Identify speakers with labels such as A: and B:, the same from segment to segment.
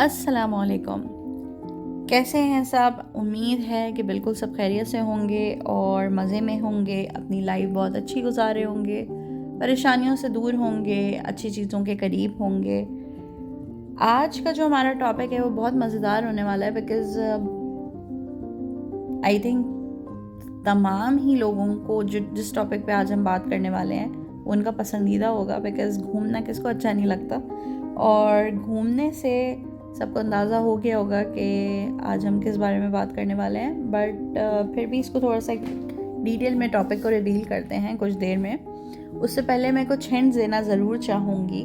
A: अस्सलामुअलैकुम। कैसे हैं सब? उम्मीद है कि बिल्कुल सब खैरियत से होंगे और मज़े में होंगे, अपनी लाइफ बहुत अच्छी गुजार रहे होंगे, परेशानियों से दूर होंगे, अच्छी चीज़ों के करीब होंगे। आज का जो हमारा टॉपिक है वो बहुत मज़ेदार होने वाला है बिकॉज़ आई थिंक तमाम ही लोगों को जिस टॉपिक पे आज हम बात करने वाले हैं वो उनका पसंदीदा होगा बिकॉज़ घूमना किसको अच्छा नहीं लगता। और घूमने से सबको अंदाज़ा हो गया होगा कि आज हम किस बारे में बात करने वाले हैं, बट फिर भी इसको थोड़ा सा डिटेल में टॉपिक को रिवील करते हैं कुछ देर में। उससे पहले मैं कुछ हिंट्स देना ज़रूर चाहूँगी।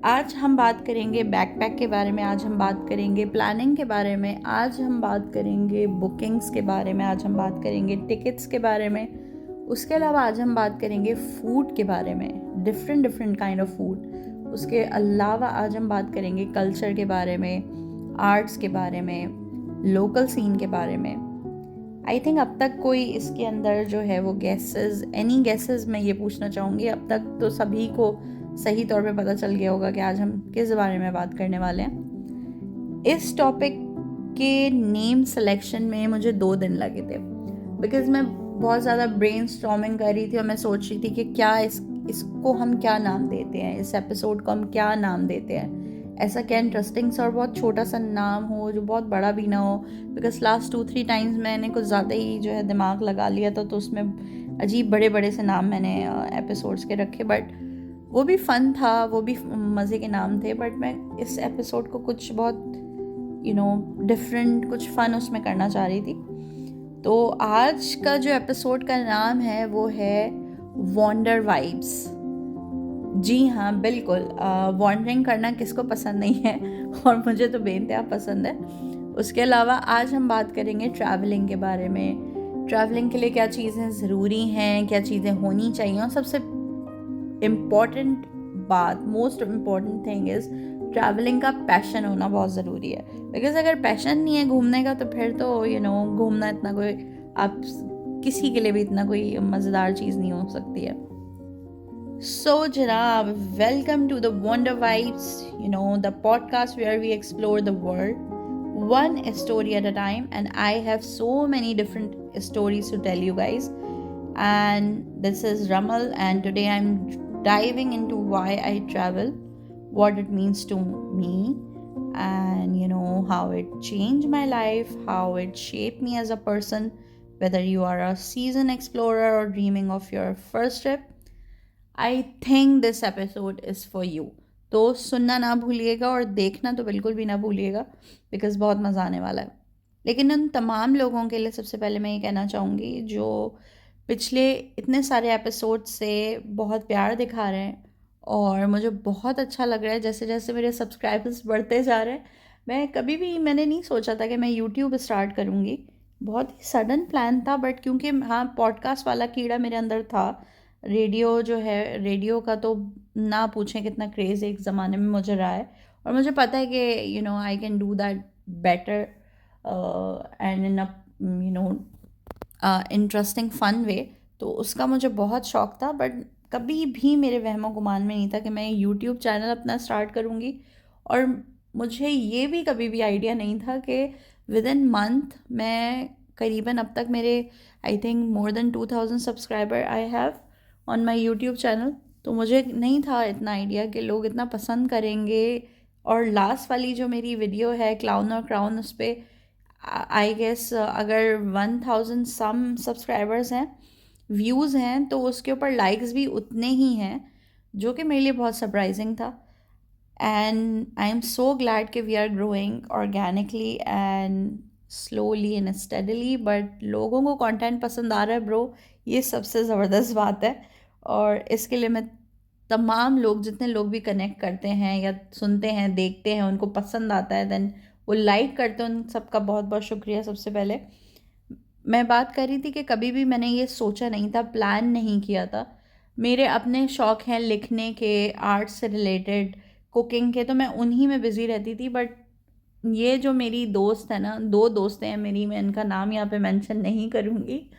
A: आज हम बात करेंगे बैकपैक के बारे में, आज हम बात करेंगे प्लानिंग के बारे में, आज हम बात करेंगे बुकिंग्स के बारे में, आज हम बात करेंगे टिकट्स के बारे में। उसके अलावा आज हम बात करेंगे फूड के बारे में, डिफरेंट काइंड ऑफ फूड। उसके अलावा आज हम बात करेंगे कल्चर के बारे में, आर्ट्स के बारे में, लोकल सीन के बारे में। आई थिंक अब तक कोई इसके अंदर जो है वो एनी गेसेस मैं ये पूछना चाहूँगी, अब तक तो सभी को सही तौर पे पता चल गया होगा कि आज हम किस बारे में बात करने वाले हैं। इस टॉपिक के नेम सिलेक्शन में मुझे 2 दिन लगे थे बिकॉज़ मैं बहुत ज़्यादा ब्रेनस्टॉर्मिंग कर रही थी और मैं सोच रही थी कि क्या इसको हम क्या नाम देते हैं, इस एपिसोड को हम क्या नाम देते हैं। ऐसा क्या इंटरेस्टिंग सा और बहुत छोटा सा नाम हो जो बहुत बड़ा भी ना हो, बिकॉज लास्ट 2-3 टाइम्स मैंने कुछ ज़्यादा ही जो है दिमाग लगा लिया था, तो उसमें अजीब बड़े बड़े से नाम मैंने एपिसोड्स के रखे। बट वो भी फ़न था, वो भी मज़े के नाम थे, बट मैं इस एपिसोड को कुछ बहुत डिफरेंट, कुछ फ़न उसमें करना चाह रही थी। तो आज का जो एपिसोड का नाम है वो है वॉन्डर वाइब्स। जी हाँ, बिल्कुल। वॉन्डरिंग करना किसको पसंद नहीं है, और मुझे तो बेइंतहा पसंद है। उसके अलावा आज हम बात करेंगे ट्रैवलिंग के बारे में, ट्रैवलिंग के लिए क्या चीज़ें ज़रूरी हैं, क्या चीज़ें होनी चाहिए, और सबसे इम्पॉर्टेंट बात, most important thing is travelling का पैशन होना बहुत ज़रूरी है। बिकॉज़ अगर पैशन नहीं है घूमने का तो फिर तो घूमना इतना कोई, आप किसी के लिए भी इतना कोई मज़ेदार चीज़ नहीं हो सकती है। So, Janab, welcome to the Wonder Vibes, the podcast where we explore the world one story at a time. And I have so many different stories to tell you guys. And this is Ramal, and today I'm diving into why I travel, what it means to me, and how it changed my life, how it shaped me as a person, whether you are a seasoned explorer or dreaming of your first trip. I think this episode is for you. तो सुनना ना भूलिएगा और देखना तो बिल्कुल भी ना भूलिएगा बिकॉज़ बहुत मज़ा आने वाला है। लेकिन उन तमाम लोगों के लिए सबसे पहले मैं ये कहना चाहूँगी जो पिछले इतने सारे एपिसोड से बहुत प्यार दिखा रहे हैं, और मुझे बहुत अच्छा लग रहा है जैसे जैसे मेरे सब्सक्राइबर्स बढ़ते जा रहे हैं। मैंने नहीं सोचा था कि मैं यूट्यूब स्टार्ट करूँगी, बहुत ही सडन प्लान था, बट क्योंकि हाँ, पॉडकास्ट वाला कीड़ा मेरे अंदर था। रेडियो जो है, रेडियो का तो ना पूछें कितना क्रेज़ एक ज़माने में मुझे रहा है, और मुझे पता है कि I can do that better and in a interesting fun way. तो उसका मुझे बहुत शौक़ था, बट कभी भी मेरे वहमो गुमान में नहीं था कि मैं यूट्यूब चैनल अपना स्टार्ट करूँगी। और मुझे ये भी कभी भी आइडिया नहीं था कि विद इन मंथ मैं करीबन, अब तक मेरे I think more than 2000 subscriber I have on my YouTube channel. तो मुझे नहीं था इतना आइडिया कि लोग इतना पसंद करेंगे। और लास्ट वाली जो मेरी वीडियो है क्लाउन और क्राउन, उस पर आई गेस अगर 1000 सम सब्सक्राइबर्स हैं, व्यूज़ हैं, तो उसके ऊपर लाइक्स भी उतने ही हैं, जो कि मेरे लिए बहुत सरप्राइजिंग था। And I am so glad कि we are growing organically and slowly and steadily, but लोगों को कंटेंट पसंद आ रहा है ब्रो, ये सबसे ज़बरदस्त बात है। और इसके लिए मैं तमाम लोग, जितने लोग भी कनेक्ट करते हैं या सुनते हैं, देखते हैं, उनको पसंद आता है, देन वो लाइक करते हैं, उन सबका बहुत बहुत शुक्रिया। सबसे पहले मैं बात कर रही थी कि कभी भी मैंने ये सोचा नहीं था, प्लान नहीं किया था। मेरे अपने शौक़ हैं लिखने के, आर्ट से रिलेटेड, कुकिंग के, तो मैं उन्हीं में बिज़ी रहती थी। बट ये जो मेरी दोस्त है ना, 2 दोस्तें हैं मेरी, मैं इनका नाम यहाँ पे मेंशन नहीं करूँगी,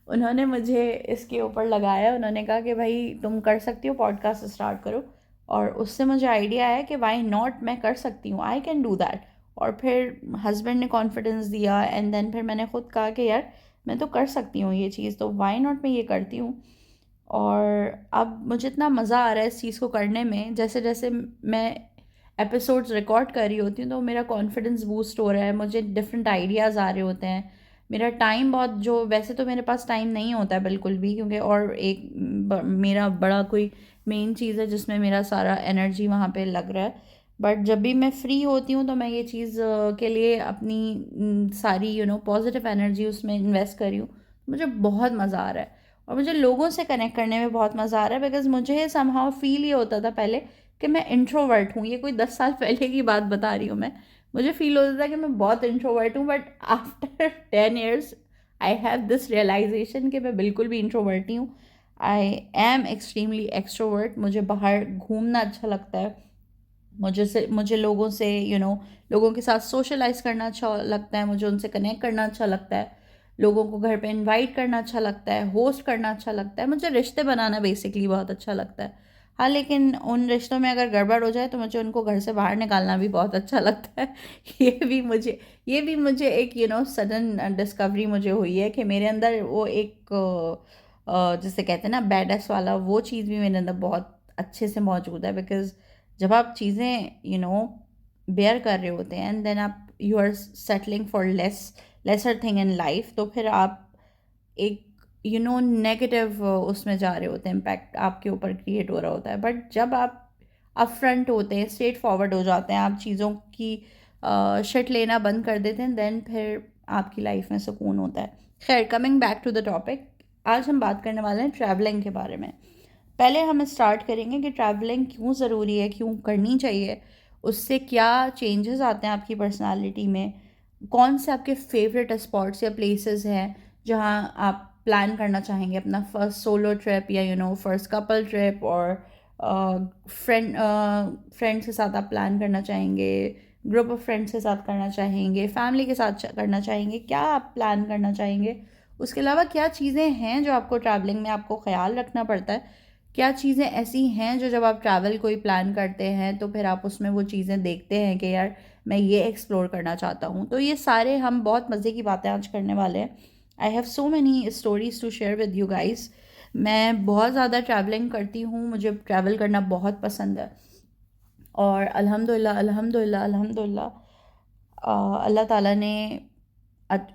A: उन्होंने मुझे इसके ऊपर लगाया। उन्होंने कहा कि भाई तुम कर सकती हो, पॉडकास्ट स्टार्ट करो। और उससे मुझे आइडिया आया कि वाई नॉट, मैं कर सकती हूँ, आई कैन डू दैट। और फिर हस्बैंड ने कॉन्फिडेंस दिया एंड देन फिर मैंने खुद कहा कि यार मैं तो कर सकती हूँ ये चीज़, तो वाई नॉट मैं ये करती हूँ। और अब मुझे इतना मज़ा आ रहा है इस चीज़ को करने में, जैसे जैसे मैं एपिसोड्स रिकॉर्ड कर रही होती हूँ तो मेरा कॉन्फिडेंस बूस्ट हो रहा है, मुझे डिफरेंट आइडियाज़ आ रहे होते हैं। मेरा टाइम बहुत, जो वैसे तो मेरे पास टाइम नहीं होता है बिल्कुल भी, क्योंकि और एक मेरा बड़ा कोई मेन चीज़ है जिसमें मेरा सारा एनर्जी वहाँ पे लग रहा है। बट जब भी मैं फ्री होती हूँ तो मैं ये चीज़ के लिए अपनी सारी पॉजिटिव एनर्जी उसमें इन्वेस्ट कर रही हूँ। मुझे बहुत मज़ा आ रहा है और मुझे लोगों से कनेक्ट करने में बहुत मज़ा आ रहा है, बिकॉज मुझे समहाउ फील ये होता था पहले कि मैं इंट्रोवर्ट हूँ। ये कोई 10 साल पहले की बात बता रही हूँ मैं। मुझे फील होता था कि मैं बहुत इंट्रोवर्ट हूँ, but after 10 years I have this realisation कि मैं बिल्कुल भी इंट्रोवर्ट नहीं हूँ। I am extremely extrovert. मुझे बाहर घूमना अच्छा लगता है, मुझे लोगों से लोगों के साथ सोशलाइज करना अच्छा लगता है, मुझे उनसे कनेक्ट करना अच्छा लगता है, लोगों को घर पे इनवाइट करना अच्छा लगता है, होस्ट करना अच्छा लगता है, मुझे रिश्ते बनाना बेसिकली बहुत अच्छा लगता है। हाँ, लेकिन उन रिश्तों में अगर गड़बड़ हो जाए तो मुझे उनको घर से बाहर निकालना भी बहुत अच्छा लगता है। ये भी मुझे एक सडन डिस्कवरी मुझे हुई है कि मेरे अंदर वो एक जिसे कहते हैं ना बैडनेस वाला, वो चीज़ भी मेरे अंदर बहुत अच्छे से मौजूद है। बिकॉज जब आप चीज़ें बेयर कर रहे होते हैं एंड देन आप you are settling for lesser thing in life, तो फिर आप एक नेगेटिव उसमें जा रहे होते हैं, इम्पैक्ट आपके ऊपर क्रिएट हो रहा होता है। बट जब आप अपफ्रंट होते हैं, स्ट्रेट फॉरवर्ड हो जाते हैं, आप चीज़ों की शिट लेना बंद कर देते हैं, देन फिर आपकी लाइफ में सुकून होता है। खैर, coming back to the topic, आज हम बात करने वाले हैं ट्रैवलिंग के बारे में। पहले हम स्टार्ट करेंगे कि ट्रैवलिंग क्यों ज़रूरी है, क्यों करनी चाहिए, उससे क्या चेंजेस आते हैं आपकी पर्सनालिटी में, कौन से आपके फेवरेट स्पॉट्स या प्लेसेस हैं जहाँ आप प्लान करना चाहेंगे अपना फर्स्ट सोलो ट्रिप या फर्स्ट कपल ट्रिप, और फ्रेंड्स के साथ आप प्लान करना चाहेंगे, ग्रुप ऑफ फ्रेंड्स के साथ करना चाहेंगे, फैमिली के साथ करना चाहेंगे, क्या आप प्लान करना चाहेंगे। उसके अलावा क्या चीज़ें हैं जो आपको ट्रैवलिंग में आपको ख्याल रखना पड़ता है, क्या चीज़ें ऐसी हैं जो जब आप ट्रैवल कोई प्लान करते हैं तो फिर आप उसमें वो चीज़ें देखते हैं कि यार मैं ये एक्सप्लोर करना चाहता हूँ। तो ये सारे हम बहुत मज़े की बातें आज करने वाले हैं। I have so many stories to share with you guys. मैं बहुत ज़्यादा ट्रैवलिंग करती हूँ, मुझे ट्रैवल करना बहुत पसंद है। और अल्हम्दुलिल्लाह अल्हम्दुलिल्लाह अल्हम्दुलिल्लाह अल्लाह ताला ने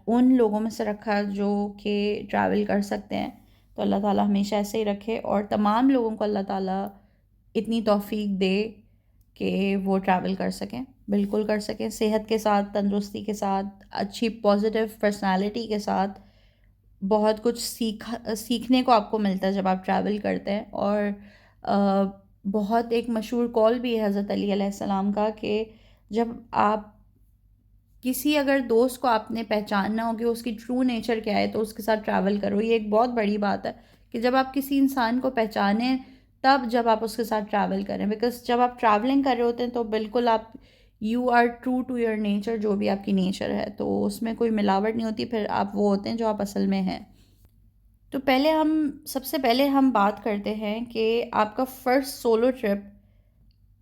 A: उन लोगों में से रखा जो कि ट्रैवल कर सकते हैं। तो अल्लाह ताला हमेशा ऐसे ही रखे और तमाम लोगों को अल्लाह ताला इतनी तौफीक दे कि वो ट्रैवल कर सकें, बिल्कुल कर सकें, सेहत के साथ, तंदुरुस्ती के साथ, अच्छी पॉजिटिव पर्सनालिटी के साथ। बहुत कुछ सीखने को आपको मिलता है जब आप ट्रैवल करते हैं। और बहुत एक मशहूर कॉल भी है हज़रत अली अलैहिस्सलाम का कि जब आप किसी अगर दोस्त को आपने पहचानना हो कि उसकी ट्रू नेचर क्या है तो उसके साथ ट्रैवल करो। ये एक बहुत बड़ी बात है कि जब आप किसी इंसान को पहचानें तब जब आप उसके साथ ट्रैवल करें, बिकॉज जब आप ट्रैवलिंग कर रहे होते हैं तो बिल्कुल आप you are true to your nature, जो भी आपकी नेचर है, तो उसमें कोई मिलावट नहीं होती, फिर आप वो होते हैं जो आप असल में हैं। तो सबसे पहले हम बात करते हैं कि आपका फ़र्स्ट सोलो ट्रिप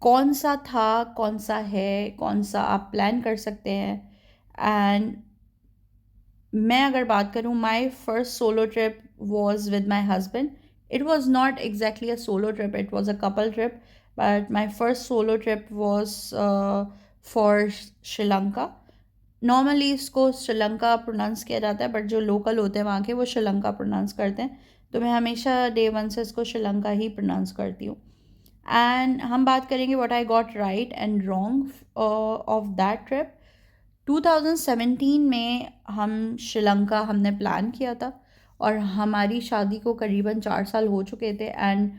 A: कौन सा था, कौन सा है, कौन सा आप प्लान कर सकते हैं। एंड मैं अगर बात करूँ, my first solo trip was with my husband. It was not exactly a solo trip, it was a couple trip, but my first solo trip was for Sri Lanka. Normally इसको श्रीलंका प्रोनाउंस किया जाता है, बट जो local होते हैं वहाँ के वो श्रीलंका प्रोनाउंस करते हैं, तो मैं हमेशा डे वन से इसको श्रीलंका ही प्रोनाउंस करती हूँ। एंड हम बात करेंगे what I got right and wrong of that trip. 2017 में हम श्रीलंका हमने प्लान किया था और हमारी शादी को करीबन 4 साल हो चुके थे। And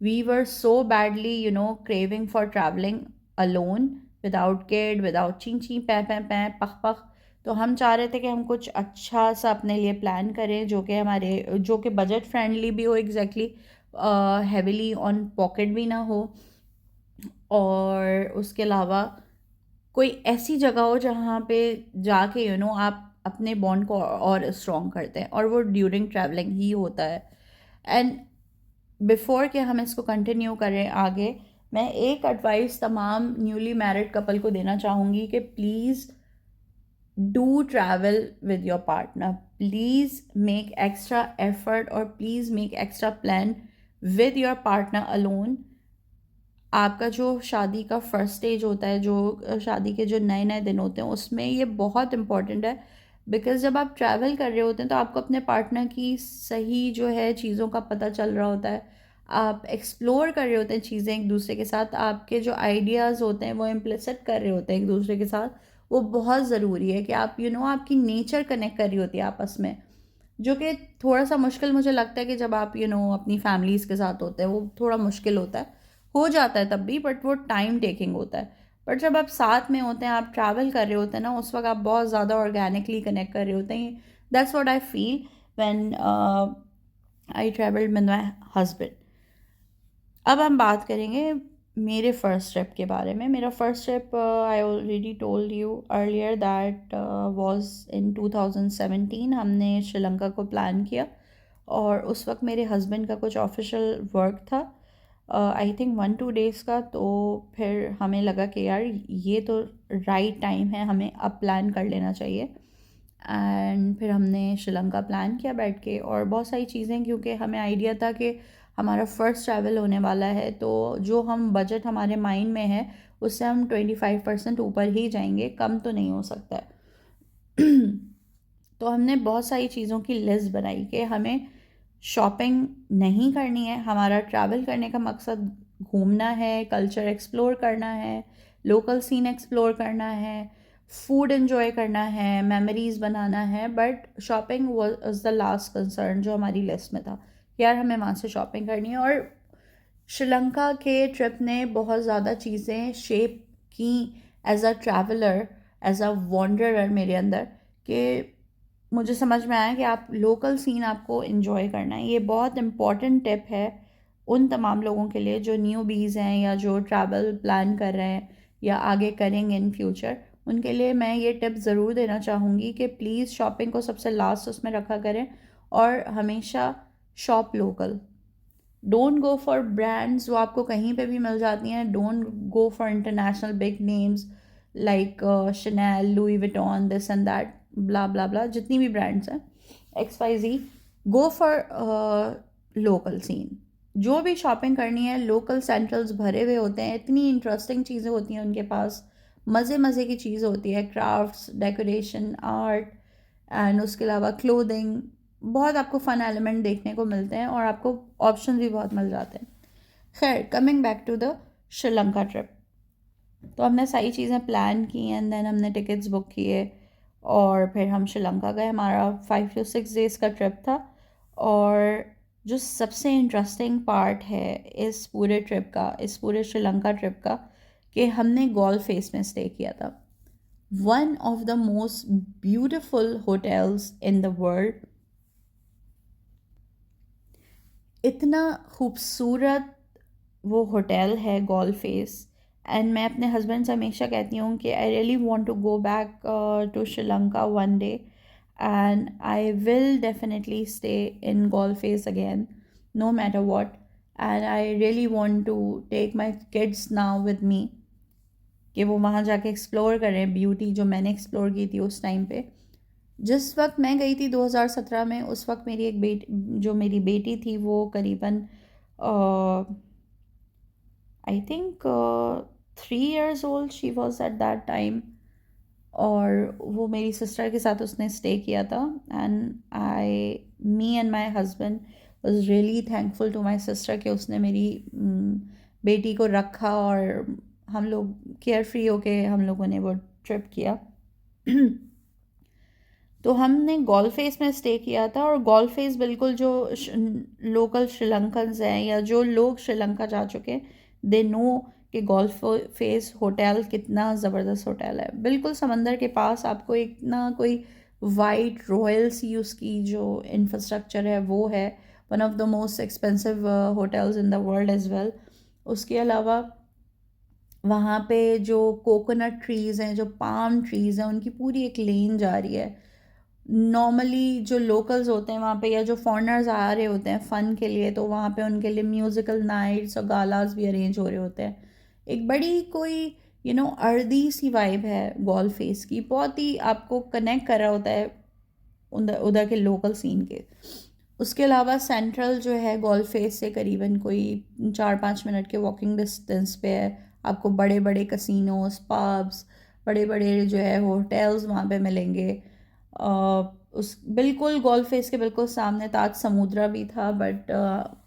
A: we were so badly craving for travelling alone, without kid, without ची ची पै पै पै पख पख। तो हम चाह रहे थे कि हम कुछ अच्छा सा अपने लिए प्लान करें जो कि बजट फ्रेंडली भी हो, एग्जैक्टली हैविली ऑन पॉकेट भी ना हो, और उसके अलावा कोई ऐसी जगह हो जहाँ पे जाके आप अपने बॉन्ड को और स्ट्रॉन्ग करते हैं, और वो ड्यूरिंग ट्रैवलिंग ही होता है। एंड बिफोर कि हम इसको कंटिन्यू करें आगे, मैं एक एडवाइस तमाम न्यूली मैरिड कपल को देना चाहूँगी कि please do travel with your partner. Please make extra effort or please make extra plan with your partner alone. आपका जो शादी का फर्स्ट स्टेज होता है, जो शादी के जो नए नए दिन होते हैं, उसमें ये बहुत इम्पॉर्टेंट है। बिकॉज़ जब आप ट्रैवल कर रहे होते हैं तो आपको अपने पार्टनर की सही जो है चीज़ों का पता चल रहा होता है। आप एक्सप्लोर कर रहे होते हैं चीज़ें एक दूसरे के साथ, आपके जो आइडियाज़ होते हैं वो इम्प्लिसिट कर रहे होते हैं एक दूसरे के साथ। वो बहुत ज़रूरी है कि आप आपकी नेचर कनेक्ट कर रही होती है आपस में, जो कि थोड़ा सा मुश्किल मुझे लगता है कि जब आप अपनी फैमिलीज़ के साथ होते हैं वो थोड़ा मुश्किल होता है। हो जाता है तब भी, बट वो टाइम टेकिंग होता है। बट जब आप साथ में होते हैं, आप ट्रैवल कर रहे होते हैं ना, उस वक्त आप बहुत ज़्यादा ऑर्गेनिकली कनेक्ट कर रहे होते हैं। That's what I feel when I travelled with my husband. अब हम बात करेंगे मेरे फ़र्स्ट ट्रिप के बारे में। मेरा first trip, I already told you earlier that was in 2017। हमने श्रीलंका को प्लान किया और उस वक्त मेरे हस्बैंड का कुछ ऑफिशियल वर्क था, आई थिंक 1-2 डेज़ का। तो फिर हमें लगा कि यार ये तो राइट टाइम है, हमें अब प्लान कर लेना चाहिए। एंड फिर हमने श्रीलंका प्लान किया बैठ के, और बहुत सारी चीज़ें, क्योंकि हमें आइडिया था कि हमारा फ़र्स्ट ट्रैवल होने वाला है, तो जो हम बजट हमारे माइंड में है उससे हम 25% ऊपर ही जाएंगे, कम तो नहीं हो सकता है। तो हमने बहुत सारी चीज़ों की लिस्ट बनाई कि हमें शॉपिंग नहीं करनी है, हमारा ट्रैवल करने का मकसद घूमना है, कल्चर एक्सप्लोर करना है, लोकल सीन एक्सप्लोर करना है, फूड एंजॉय करना है, मेमोरीज़ बनाना है। But shopping was the last concern जो हमारी लिस्ट में था, यार हमें वहाँ से शॉपिंग करनी है। और श्रीलंका के ट्रिप ने बहुत ज़्यादा चीज़ें शेप की as a traveller, as a wanderer मेरे अंदर, कि मुझे समझ में आया कि आप लोकल सीन आपको इन्जॉय करना है। ये बहुत इम्पॉर्टेंट टिप है उन तमाम लोगों के लिए जो न्यू बीज़ हैं या जो ट्रैवल प्लान कर रहे हैं या आगे करेंगे इन फ्यूचर। उनके लिए मैं ये टिप ज़रूर देना चाहूँगी कि प्लीज़ शॉपिंग को सबसे लास्ट उसमें रखा करें, और हमेशा shop local. Don't go for brands जो आपको कहीं पे भी मिल जाती हैं। Don't go for international big names like Chanel, Louis Vuitton, this and that, blah blah blah, जितनी भी ब्रांड्स हैं, XYZ। Go for local scene. जो भी शॉपिंग करनी है, लोकल सेंट्रल्स भरे हुए होते हैं, इतनी इंटरेस्टिंग चीज़ें होती हैं उनके पास, मज़े मज़े की चीज़ होती है, क्राफ्ट्स, डेकोरेशन, आर्ट, एंड उसके अलावा क्लोथिंग। बहुत आपको फ़न एलिमेंट देखने को मिलते हैं और आपको ऑप्शन भी बहुत मिल जाते हैं। खैर, coming back to the Sri Lanka trip, तो हमने सारी चीज़ें प्लान की एंड देन हमने टिकट्स बुक किए और फिर हम श्रीलंका गए। हमारा 5 to 6 डेज़ का ट्रिप था। और जो सबसे इंटरेस्टिंग पार्ट है इस पूरे ट्रिप का, इस पूरे श्रीलंका ट्रिप का, कि हमने गोल्फ फेस में स्टे किया था। One of the most beautiful hotels in the world. इतना खूबसूरत वो होटल है गोल्फ फेस। एंड मैं अपने हस्बैंड से हमेशा कहती हूँ कि I really want to go back to Sri Lanka one day, and I will definitely stay in Galle Face again, no matter what. And I really want to take my kids now with me, कि वो वहाँ जाके explore करें beauty जो मैंने explore की थी उस टाइम पे। जिस वक्त मैं गई थी 2017 में, उस वक्त मेरी एक जो मेरी बेटी थी वो करीबन I think 3 years old she was at that time. और वो मेरी सिस्टर के साथ उसने स्टे किया था। And me and my husband was really thankful to my sister कि उसने मेरी बेटी को रखा और हम लोग केयर फ्री होके हम लोगों ने वो ट्रिप किया। तो हमने गोल्फ फेस में स्टे किया था। और गोल्फ फेस बिल्कुल जो लोकल श्रीलंकन्स हैं या जो लोग श्रीलंका जा चुके हैं, दे नो कि गोल्फ फेस होटल कितना ज़बरदस्त होटल है। बिल्कुल समंदर के पास आपको एक ना कोई वाइट रॉयल सी उसकी जो इंफ्रास्ट्रक्चर है वो है। One of the most expensive hotels in the world as well. उसके अलावा वहाँ पे जो कोकोनट ट्रीज़ हैं, जो पाम ट्रीज़ हैं, उनकी पूरी एक लेन जा रही है। नॉर्मली जो लोकल्स होते हैं वहाँ पे या जो फॉरेनर्स आ रहे होते हैं फ़न के लिए, तो वहाँ पे उनके लिए म्यूज़िकल नाइट्स और गालास भी अरेंज हो रहे होते हैं। एक बड़ी कोई अर्दी सी वाइब है गोल्फ फेस की, बहुत ही आपको कनेक्ट कर रहा होता है उधर उधर के लोकल सीन के। उसके अलावा सेंट्रल जो है गोल्फ फेस से करीबन कोई 4-5 मिनट के वॉकिंग डिस्टेंस पे है। आपको बड़े बड़े कसिनोस, पब्स, बड़े बड़े जो है होटल्स वहाँ पे मिलेंगे। उस बिल्कुल गोल्फ फेस के बिल्कुल सामने ताज समुद्रा भी था, but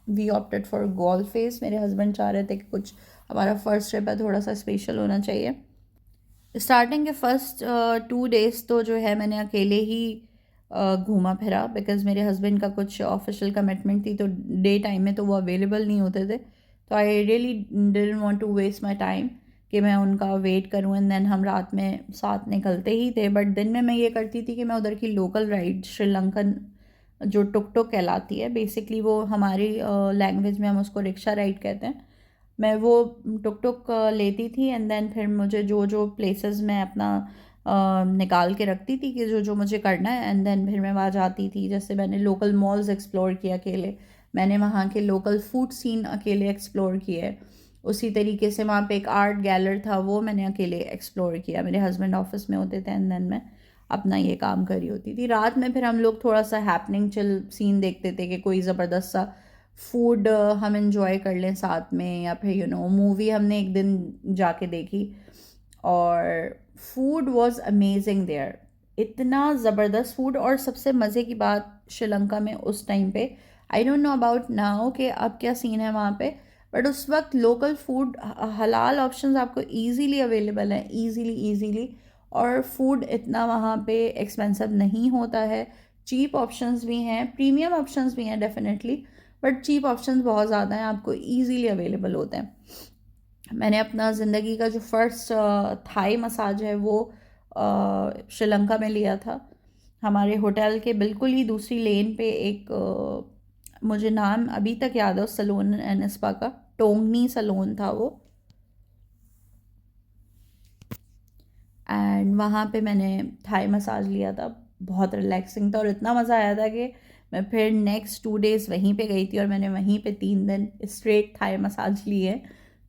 A: we opted for Galle Face. मेरे हस्बैंड चाह रहे थे कि कुछ हमारा फर्स्ट ट्रिप है, थोड़ा सा स्पेशल होना चाहिए। स्टार्टिंग के फर्स्ट 2 डेज़ तो जो है मैंने अकेले ही घूमा फिरा, बिकॉज़ मेरे हस्बैंड का कुछ ऑफिशियल कमिटमेंट थी, तो डे टाइम में तो वो अवेलेबल नहीं होते थे। तो I really didn't want to waste my time कि मैं उनका वेट करूं एंड देन हम रात में साथ निकलते ही थे। बट दिन में मैं ये करती थी कि मैं उधर की लोकल राइड, श्रीलंकन जो टुक टुक कहलाती है, बेसिकली वो हमारी लैंग्वेज में हम उसको रिक्शा राइड कहते हैं, मैं वो टुक टुक लेती थी एंड देन फिर मुझे जो जो प्लेसेस मैं अपना निकाल के रखती थी कि जो जो मुझे करना है, एंड देन फिर मैं वहाँ जाती थी। जैसे मैंने लोकल मॉल्स एक्सप्लोर किए अकेले, मैंने वहाँ के लोकल फूड सीन अकेले एक्सप्लोर किए। उसी तरीके से वहाँ पे एक आर्ट गैलर था, वो मैंने अकेले एक्सप्लोर किया। मेरे हस्बैंड ऑफिस में होते थे एंड देन मैं अपना ये काम करी होती थी। रात में फिर हम लोग थोड़ा सा हैपनिंग चिल सीन देखते थे कि कोई ज़बरदस्त सा फूड हम इंजॉय कर लें साथ में, या फिर मूवी हमने एक दिन जाके देखी और फूड वाज अमेजिंग देयर। इतना ज़बरदस्त फूड। और सबसे मज़े की बात श्रीलंका में उस टाइम पे, I don't know about now कि अब क्या सीन है वहाँ पे, बट उस वक्त लोकल फूड, हलाल ऑप्शंस आपको इजीली अवेलेबल हैं, इजीली। और फूड इतना वहाँ पे एक्सपेंसिव नहीं होता है। चीप ऑप्शंस भी हैं, प्रीमियम ऑप्शंस भी हैं डेफिनेटली, बट चीप ऑप्शंस बहुत ज़्यादा हैं, आपको ईज़िली अवेलेबल होते हैं। मैंने अपना ज़िंदगी का जो फर्स्ट थाई मसाज है वो श्रीलंका में लिया था। हमारे होटल के बिल्कुल ही दूसरी लेन पे एक मुझे नाम अभी तक याद है उस सलून एंड स्पा का, टोंगनी सलून था वो। एंड वहाँ पे मैंने थाई मसाज लिया था, बहुत रिलैक्सिंग था और इतना मज़ा आया था कि मैं फिर नेक्स्ट 2 डेज़ वहीं पे गई थी और मैंने वहीं पे 3 दिन स्ट्रेट थाई मसाज लिए।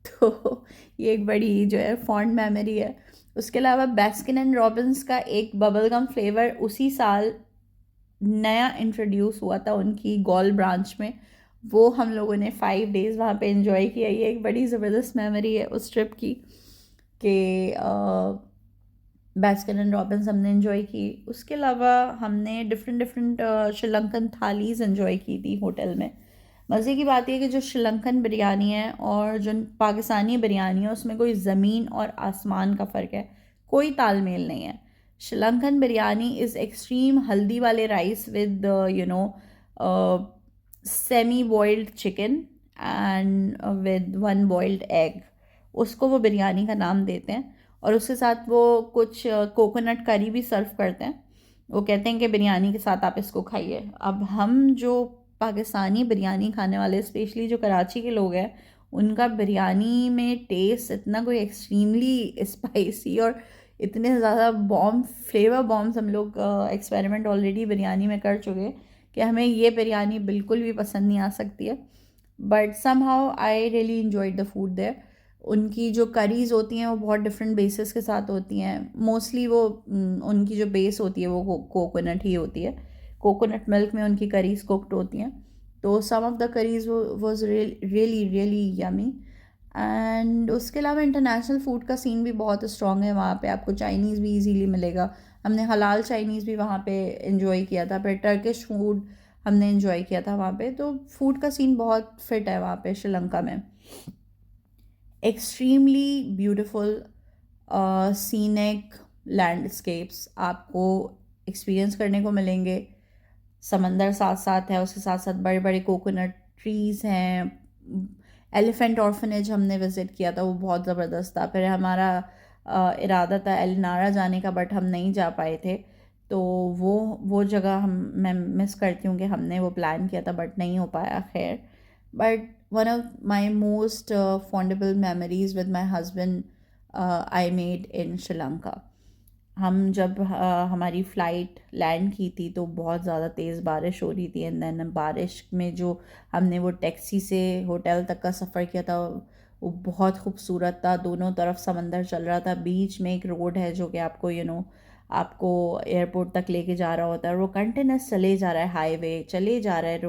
A: तो ये एक बड़ी जो है फॉन्ड मेमोरी है। उसके अलावा बैस्किन एंड रॉबिन्स का एक बबल गम फ्लेवर उसी साल नया इंट्रोड्यूस हुआ था उनकी गॉल ब्रांच में, वो हम लोगों ने 5 डेज़ वहाँ पे एंजॉय किया। ये एक बड़ी ज़बरदस्त मेमोरी है उस ट्रिप की कि बैस्किन एंड रॉबिन्स हमने इन्जॉय की। उसके अलावा हमने डिफरेंट डिफरेंट श्रीलंकन थालीज़ इन्जॉय की थी होटल में। मज़े की बात यह कि जो श्रीलंकन बिरयानी है और जो पाकिस्तानी बिरयानी है उसमें कोई ज़मीन और आसमान का फ़र्क है, कोई तालमेल नहीं है। श्रीलंकन बिरयानी इज़ एक्सट्रीम हल्दी वाले rice with semi boiled chicken and with 1 boiled egg, उसको वो बिरयानी का नाम देते हैं। और उसके साथ वो कुछ कोकोनट करी भी सर्व करते हैं। वो कहते हैं कि बिरयानी के साथ आप इसको खाइए। अब हम जो पाकिस्तानी बिरयानी खाने वाले, स्पेशली जो कराची के लोग हैं, उनका बिरयानी में टेस्ट इतना कोई एक्सट्रीमली स्पाइसी और इतने ज़्यादा बॉम्ब, फ्लेवर बॉम्ब्स हम लोग एक्सपेरिमेंट ऑलरेडी बिरयानी में कर चुके हैं कि हमें ये बिरयानी बिल्कुल भी पसंद नहीं आ सकती है। But somehow I really enjoyed the food there. उनकी जो करीज़ होती हैं वो बहुत डिफरेंट बेसिस के साथ होती हैं। मोस्टली वो उनकी जो बेस होती है वो कोकोनट ही होती है, कोकोनट मिल्क में उनकी करीज़ कुकड होती हैं। तो some of the curries was really really yummy. And उसके अलावा इंटरनेशनल फूड का सीन भी बहुत स्ट्रॉन्ग है वहाँ पे, आपको चाइनीज़ भी इजीली मिलेगा। हमने हलाल चाइनीज़ भी वहाँ पे इंजॉय किया था, फिर टर्किश फूड हमने इंजॉय किया था वहाँ पे। तो फूड का सीन बहुत फिट है वहाँ पे श्रीलंका में। एक्सट्रीमली ब्यूटीफुल सीनिक लैंडस्केप्स आपको एक्सपीरियंस करने को मिलेंगे। समंदर साथ साथ है, उसके साथ साथ बड़े बड़े कोकोनट ट्रीज़ हैं। एलिफेंट ऑर्फनेज हमने विज़िट किया था, वो बहुत ज़बरदस्त था। फिर हमारा इरादा था एलनारा जाने का, बट हम नहीं जा पाए थे। तो वो जगह मैं मिस करती हूँ कि हमने वो प्लान किया था बट नहीं हो पाया। खैर, but one of my most fondable memories with my husband I made in Sri Lanka. हम जब हमारी फ़्लाइट लैंड की थी तो बहुत ज़्यादा तेज़ बारिश हो रही थी, एंड देन बारिश में जो हमने वो टैक्सी से होटल तक का सफ़र किया था वो बहुत खूबसूरत था। दोनों तरफ समंदर चल रहा था, बीच में एक रोड है जो कि आपको आपको एयरपोर्ट तक लेके जा रहा होता है, और वो कंटिन्यूस चले जा रहा है, हाईवे चले जा रहा है।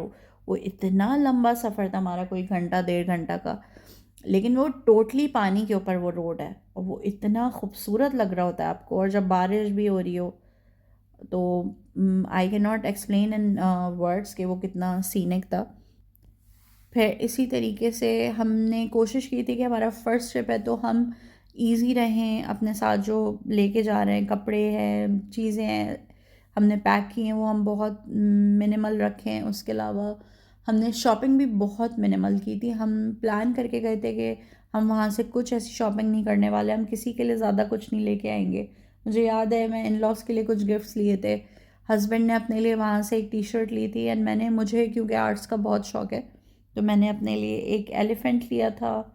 A: वो इतना लंबा सफ़र था हमारा, कोई घंटा 1.5 घंटा का, लेकिन वो टोटली पानी के ऊपर वो रोड है, और वो इतना खूबसूरत लग रहा होता है आपको, और जब बारिश भी हो रही हो तो I can not explain in words कि वो कितना सीनिक था। फिर इसी तरीके से हमने कोशिश की थी कि हमारा फ़र्स्ट ट्रिप है तो हम इजी रहें, अपने साथ जो लेके जा रहे हैं कपड़े हैं, चीज़ें हैं हमने पैक की हैं, वो हम बहुत मिनिमल रखें। उसके अलावा हमने शॉपिंग भी बहुत मिनिमल की थी। हम प्लान करके गए थे कि हम वहाँ से कुछ ऐसी शॉपिंग नहीं करने वाले, हम किसी के लिए ज़्यादा कुछ नहीं लेके आएंगे। मुझे याद है मैं इन लॉस के लिए कुछ गिफ्ट्स लिए थे, हस्बैंड ने अपने लिए वहाँ से एक टी शर्ट ली थी, एंड मुझे क्योंकि आर्ट्स का बहुत शौक़ है तो मैंने अपने लिए एक एलिफेंट लिया था,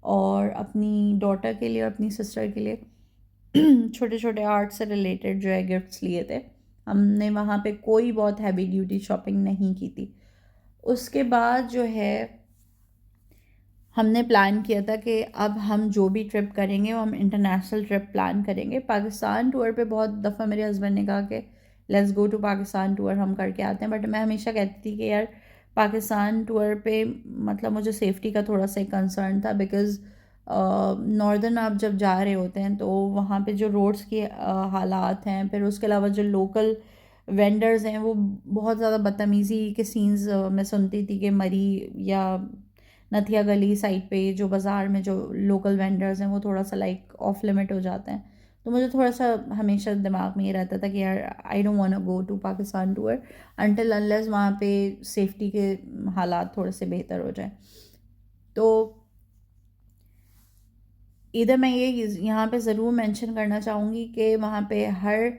A: और अपनी डॉटर के लिए और अपनी सिस्टर के लिए छोटे छोटे आर्ट से रिलेटेड जो है गिफ्ट्स लिए थे। हमने वहाँ पे कोई बहुत हैवी ड्यूटी शॉपिंग नहीं की थी। उसके बाद जो है हमने प्लान किया था कि अब हम जो भी ट्रिप करेंगे वो हम इंटरनेशनल ट्रिप प्लान करेंगे। पाकिस्तान टूर पे बहुत दफ़ा मेरे हस्बैंड ने कहा कि let's go to Pakistan tour, हम करके आते हैं, बट मैं हमेशा कहती थी कि यार पाकिस्तान टूर पे मतलब मुझे सेफ्टी का थोड़ा सा कंसर्न था, बिकॉज़ नॉर्दर्न आप जब जा रहे होते हैं तो वहाँ पे जो रोड्स की हालात हैं, फिर उसके अलावा जो लोकल वेंडर्स हैं वो बहुत ज़्यादा बदतमीज़ी के सीन्स मैं सुनती थी कि मरी या नथिया गली साइड पे जो बाज़ार में जो लोकल वेंडर्स हैं वो थोड़ा सा लाइक ऑफ लिमिट हो जाते हैं। तो मुझे थोड़ा सा हमेशा दिमाग में ये रहता था कि यार I don't want to go to Pakistan tour until unless वहाँ पे सेफ्टी के हालात थोड़े से बेहतर हो जाए। तो इधर मैं ये यहाँ पे ज़रूर मेंशन करना चाहूँगी कि वहाँ पे हर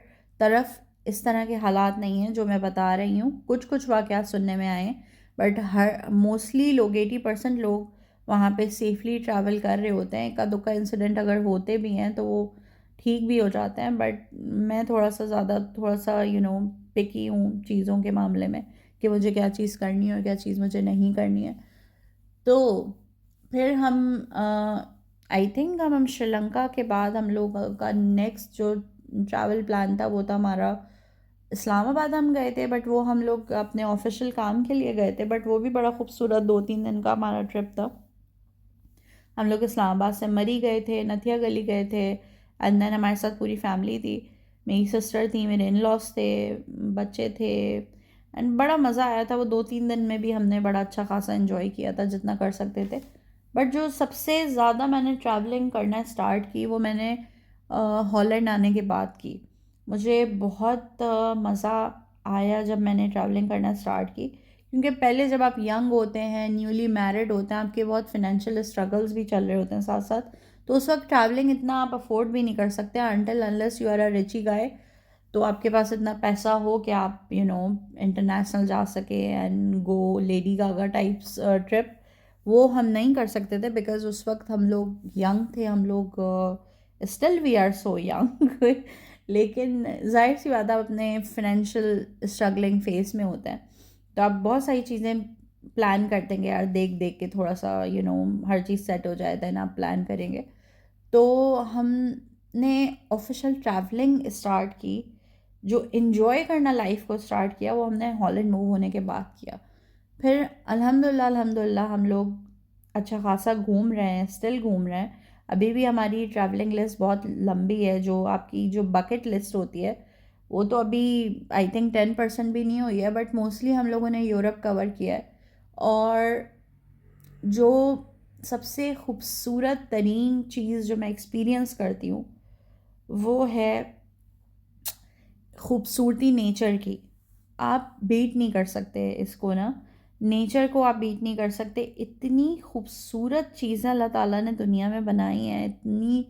A: तरफ इस तरह के हालात नहीं हैं जो मैं बता रही हूँ। कुछ कुछ वाक़यात सुनने में आए हैं, बट हर मोस्टली लोग 80% लोग वहाँ पे सेफ़ली ट्रैवल कर रहे होते हैं। एका दुक्का इंसिडेंट अगर होते भी हैं तो वो ठीक भी हो जाते हैं, बट मैं थोड़ा सा पिकी हूँ चीज़ों के मामले में कि मुझे क्या चीज़ करनी है और क्या चीज़ मुझे नहीं करनी है। तो फिर हम आई थिंक हम श्रीलंका के बाद हम लोग का नेक्स्ट जो ट्रैवल प्लान था वो था हमारा इस्लामाबाद। हम गए थे, बट वो हम लोग अपने ऑफिशियल काम के लिए गए थे, बट वो भी बड़ा खूबसूरत 2-3 दिन का हमारा ट्रिप था। हम लोग इस्लामाबाद से मरी गए थे, नथिया गली गए थे, एंड देन हमारे साथ पूरी फैमिली थी। मेरी सिस्टर थी, मेरे इन लॉस थे, बच्चे थे, एंड बड़ा मज़ा आया था। वो 2-3 दिन में भी हमने बड़ा अच्छा खासा इन्जॉय किया था जितना कर सकते थे। बट जो सबसे ज़्यादा मैंने ट्रैवलिंग करना स्टार्ट की वो मैंने हॉलैंड आने के बाद की। मुझे बहुत मज़ा आया जब मैंने ट्रैवलिंग करना स्टार्ट की, क्योंकि पहले जब आप यंग होते हैं, न्यूली मैरिड होते हैं, आपके बहुत फाइनेंशियल स्ट्रगल्स भी चल रहे होते हैं साथ साथ, तो उस वक्त ट्रैवलिंग इतना आप अफोर्ड भी नहीं कर सकते until unless you are a richie guy. तो आपके पास इतना पैसा हो कि आप इंटरनेशनल जा सके and go Lady Gaga types trip, वो हम नहीं कर सकते थे बिकॉज़ उस वक्त हम लोग यंग थे। हम लोग still we are so young लेकिन जाहिर सी बात है आप अपने फाइनेंशियल स्ट्रगलिंग फेस में होते हैं, तो आप बहुत सारी चीज़ें प्लान करते हैं यार, देख देख के थोड़ा सा हर चीज़ सेट हो जाए देन आप प्लान करेंगे। तो हमने ऑफिशियल ट्रैवलिंग स्टार्ट की, जो इन्जॉय करना लाइफ को स्टार्ट किया वो हमने हॉलैंड मूव होने के बाद किया। फिर अल्हम्दुलिल्लाह अल्हम्दुलिल्लाह हम लोग अच्छा खासा घूम रहे हैं, स्टिल घूम रहे हैं। अभी भी हमारी ट्रैवलिंग लिस्ट बहुत लंबी है। जो आपकी जो बकेट लिस्ट होती है वो तो अभी आई थिंक 10% भी नहीं हुई है, बट मोस्टली हम लोगों ने यूरोप कवर किया है। और जो सबसे खूबसूरत तरीन चीज़ जो मैं एक्सपीरियंस करती हूँ वो है खूबसूरती नेचर की। आप बीट नहीं कर सकते इसको ना, नेचर को आप बीट नहीं कर सकते। इतनी खूबसूरत चीज़ें अल्लाह ताला ने दुनिया में बनाई हैं, इतनी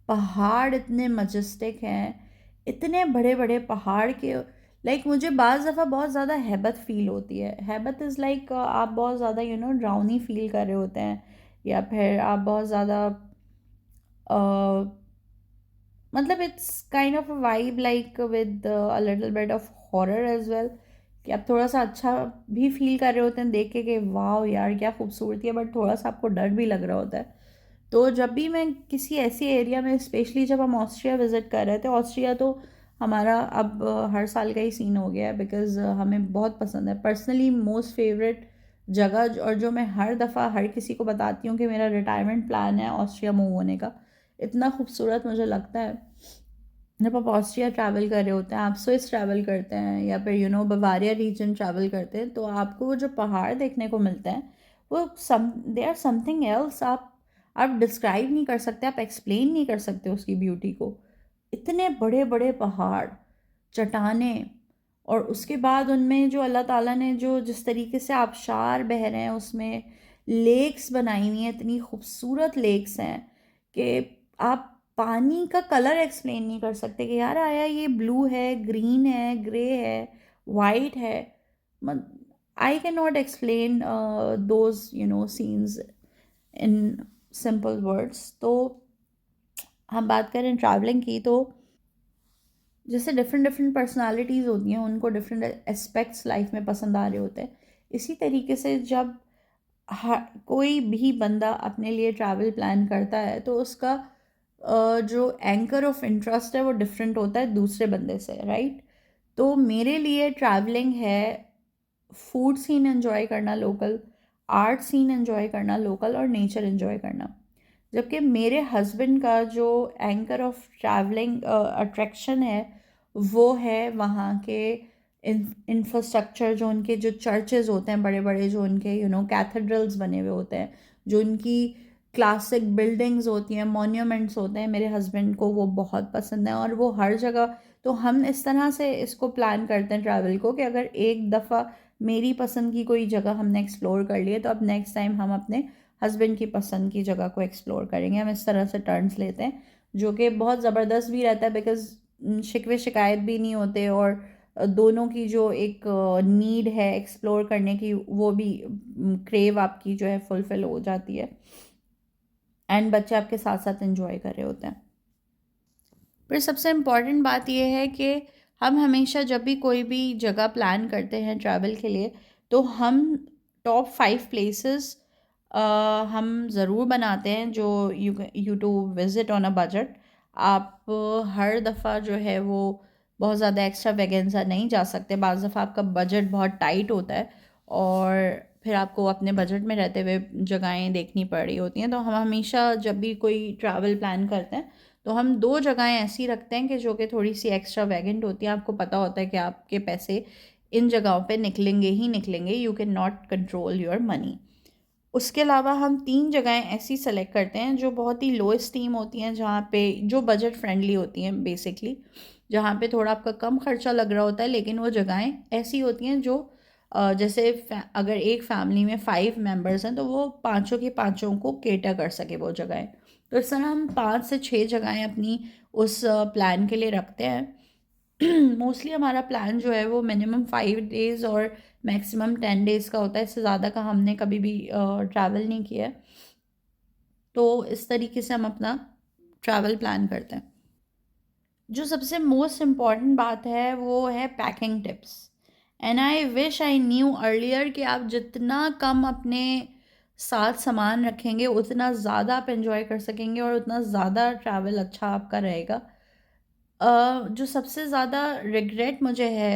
A: पहाड़ इतने मजेस्टिक हैं, इतने बड़े बड़े पहाड़ के लाइक मुझे बाज़ दफ़ा बहुत ज़्यादा हैबत फ़ील होती है। हैबत इज़ लाइक आप बहुत ज़्यादा ड्राउनी फ़ील कर रहे होते हैं, या फिर आप बहुत ज़्यादा मतलब it's kind of a vibe like with a little bit of horror as well, कि आप थोड़ा सा अच्छा भी फील कर रहे होते हैं देख के कि वाह यार क्या खूबसूरती है, बट थोड़ा सा आपको डर भी लग रहा होता है। तो जब भी मैं किसी ऐसी एरिया में, स्पेशली जब हम ऑस्ट्रिया विज़िट कर रहे थे, ऑस्ट्रिया तो हमारा अब हर साल का ही सीन हो गया है, बिकॉज़ हमें बहुत पसंद है पर्सनली। मोस्ट फेवरेट जगह और जो मैं हर दफ़ा हर किसी को बताती हूँ कि मेरा रिटायरमेंट प्लान है ऑस्ट्रिया मूव होने का। इतना खूबसूरत मुझे लगता है जब आप ऑस्ट्रिया ट्रैवल कर रहे होते हैं, आप स्विस ट्रैवल करते हैं या फिर बवारिया रीजन ट्रैवल करते हैं, तो आपको वो जो पहाड़ देखने को मिलते हैं वो दे आर समथिंग एल्स। आप डिस्क्राइब नहीं कर सकते, आप एक्सप्लेन नहीं कर सकते उसकी ब्यूटी को। इतने बड़े बड़े पहाड़, चट्टानें, और उसके बाद उनमें जो अल्लाह ताला ने जो जिस तरीके से आबशार बह रहे हैं उसमें, लेक्स बनाई हुई हैं, इतनी खूबसूरत लेक्स हैं कि आप पानी का कलर एक्सप्लेन नहीं कर सकते कि यार आया ये ब्लू है, ग्रीन है, ग्रे है, वाइट है। I can not explain those scenes in simple words. तो हम बात करें ट्रैवलिंग की, तो जैसे डिफरेंट डिफरेंट पर्सनालिटीज़ होती हैं, उनको डिफरेंट एस्पेक्ट्स लाइफ में पसंद आ रहे होते हैं। इसी तरीके से जब कोई भी बंदा अपने लिए ट्रैवल प्लान करता है तो उसका जो एंकर ऑफ इंटरेस्ट है वो डिफरेंट होता है दूसरे बंदे से, राइट। तो मेरे लिए ट्रैवलिंग है फूड सीन एंजॉय करना लोकल, आर्ट सीन एंजॉय करना लोकल, और नेचर एंजॉय करना। जबकि मेरे हस्बैंड का जो एंकर ऑफ ट्रैवलिंग अट्रैक्शन है वो है वहाँ के इंफ्रास्ट्रक्चर, जो उनके जो चर्चेज़ होते हैं बड़े बड़े, जो उनके कैथेड्रल्स बने हुए होते हैं, जो उनकी क्लासिक बिल्डिंग्स होती हैं, मॉन्यूमेंट्स होते हैं। मेरे हस्बैंड को वो बहुत पसंद है और वो हर जगह, तो हम इस तरह से इसको प्लान करते हैं ट्रैवल को कि अगर एक दफ़ा मेरी पसंद की कोई जगह हमने एक्सप्लोर कर ली है तो अब नेक्स्ट टाइम हम अपने हस्बैंड की पसंद की जगह को एक्सप्लोर करेंगे। हम इस तरह से टर्न्स लेते हैं, जो कि बहुत ज़बरदस्त भी रहता है, बिकॉज़ शिकवे शिकायत भी नहीं होते, और दोनों की जो एक नीड है एक्सप्लोर करने की, वो भी क्रेव आपकी जो है फुलफ़िल हो जाती है, एंड बच्चे आपके साथ साथ एंजॉय कर रहे होते हैं। फिर सबसे इम्पॉर्टेंट बात यह है कि हम हमेशा जब भी कोई भी जगह प्लान करते हैं ट्रैवल के लिए, तो हम टॉप 5 प्लेसेस हम ज़रूर बनाते हैं जो you to visit on a budget. आप हर दफ़ा जो है वो बहुत ज़्यादा एक्स्ट्रा वेगेंजा नहीं जा सकते। बाज़ दफ़ा आपका बजट बहुत टाइट होता है और फिर आपको अपने बजट में रहते हुए जगहें देखनी पड़ रही होती हैं। तो हम हमेशा जब भी कोई ट्रैवल प्लान करते हैं तो हम 2 जगहें ऐसी रखते हैं कि जो कि थोड़ी-सी एक्स्ट्रा वेगेंट होती हैं। आपको पता होता है कि आपके पैसे इन जगहों पे निकलेंगे ही निकलेंगे, you can not control your money. उसके अलावा हम 3 जगहें ऐसी सेलेक्ट करते हैं जो बहुत ही लो एस्टीम होती हैं, जहाँ पे जो बजट फ्रेंडली होती हैं बेसिकली, जहाँ पे थोड़ा आपका कम खर्चा लग रहा होता है, लेकिन वो जगहें ऐसी होती हैं जो जैसे अगर एक फैमिली में 5 मेंबर्स हैं तो वो पाँचों के पाँचों को केटर कर सके वो जगहें। तो इस तरह हम 5 से 6 जगहें अपनी उस प्लान के लिए रखते हैं। मोस्टली हमारा प्लान जो है वो मिनिमम 5 डेज़ और मैक्सिमम 10 डेज़ का होता है। इससे ज़्यादा का हमने कभी भी ट्रैवल नहीं किया है। तो इस तरीके से हम अपना ट्रैवल प्लान करते हैं। जो सबसे मोस्ट इम्पॉर्टेंट बात है वो है packing tips. And I wish I knew earlier कि आप जितना कम अपने साथ सामान रखेंगे उतना ज़्यादा आप एंजॉय कर सकेंगे और उतना ज़्यादा ट्रैवल अच्छा आपका रहेगा। जो सबसे ज़्यादा रिग्रेट मुझे है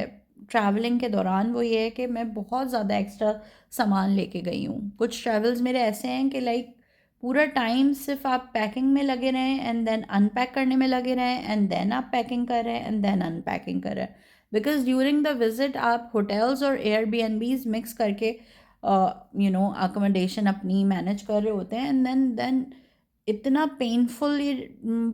A: ट्रैवलिंग के दौरान वो ये है कि मैं बहुत ज़्यादा एक्स्ट्रा सामान लेके गई हूँ। कुछ ट्रैवल्स मेरे ऐसे हैं कि लाइक पूरा टाइम सिर्फ आप पैकिंग में लगे रहें एंड देन अनपैक करने में लगे रहें एंड देन आप पैकिंग कर रहे हैं एंड देन अनपैकिंग कर रहे हैं, बिकॉज ड्यूरिंग द विजिट आप होटल्स और एयरबीएनबीज मिक्स करके अकोमोडेशन अपनी मैनेज कर रहे होते हैं, एंड देन इतना पेनफुल ये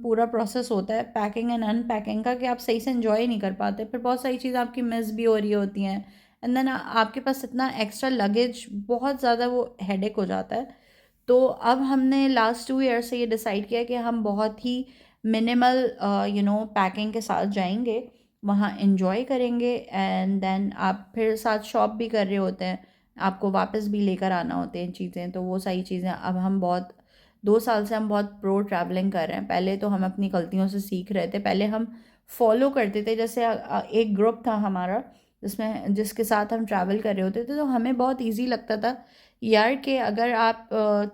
A: पूरा प्रोसेस होता है पैकिंग एंड अनपैकिंग का कि आप सही से एंजॉय नहीं कर पाते। फिर बहुत सारी चीज़ें आपकी मिस भी हो रही होती हैं, एंड देन आपके पास इतना एक्स्ट्रा लगेज, बहुत ज़्यादा वो हेडेक हो जाता है। तो अब हमने लास्ट 2 ईयर से ये डिसाइड किया कि हम बहुत ही मिनिमल पैकिंग के साथ जाएंगे, वहाँ एंजॉय करेंगे, एंड देन आप फिर साथ शॉप भी कर रहे होते हैं, आपको वापस भी लेकर आना होते हैं चीज़ें, तो वो सारी चीज़ें अब हम बहुत 2 साल से हम बहुत प्रो ट्रैवलिंग कर रहे हैं। पहले तो हम अपनी गलतियों से सीख रहे थे, पहले हम फॉलो करते थे। जैसे एक ग्रुप था हमारा जिसके साथ हम ट्रैवल कर रहे होते थे, तो हमें बहुत ईजी लगता था यार कि अगर आप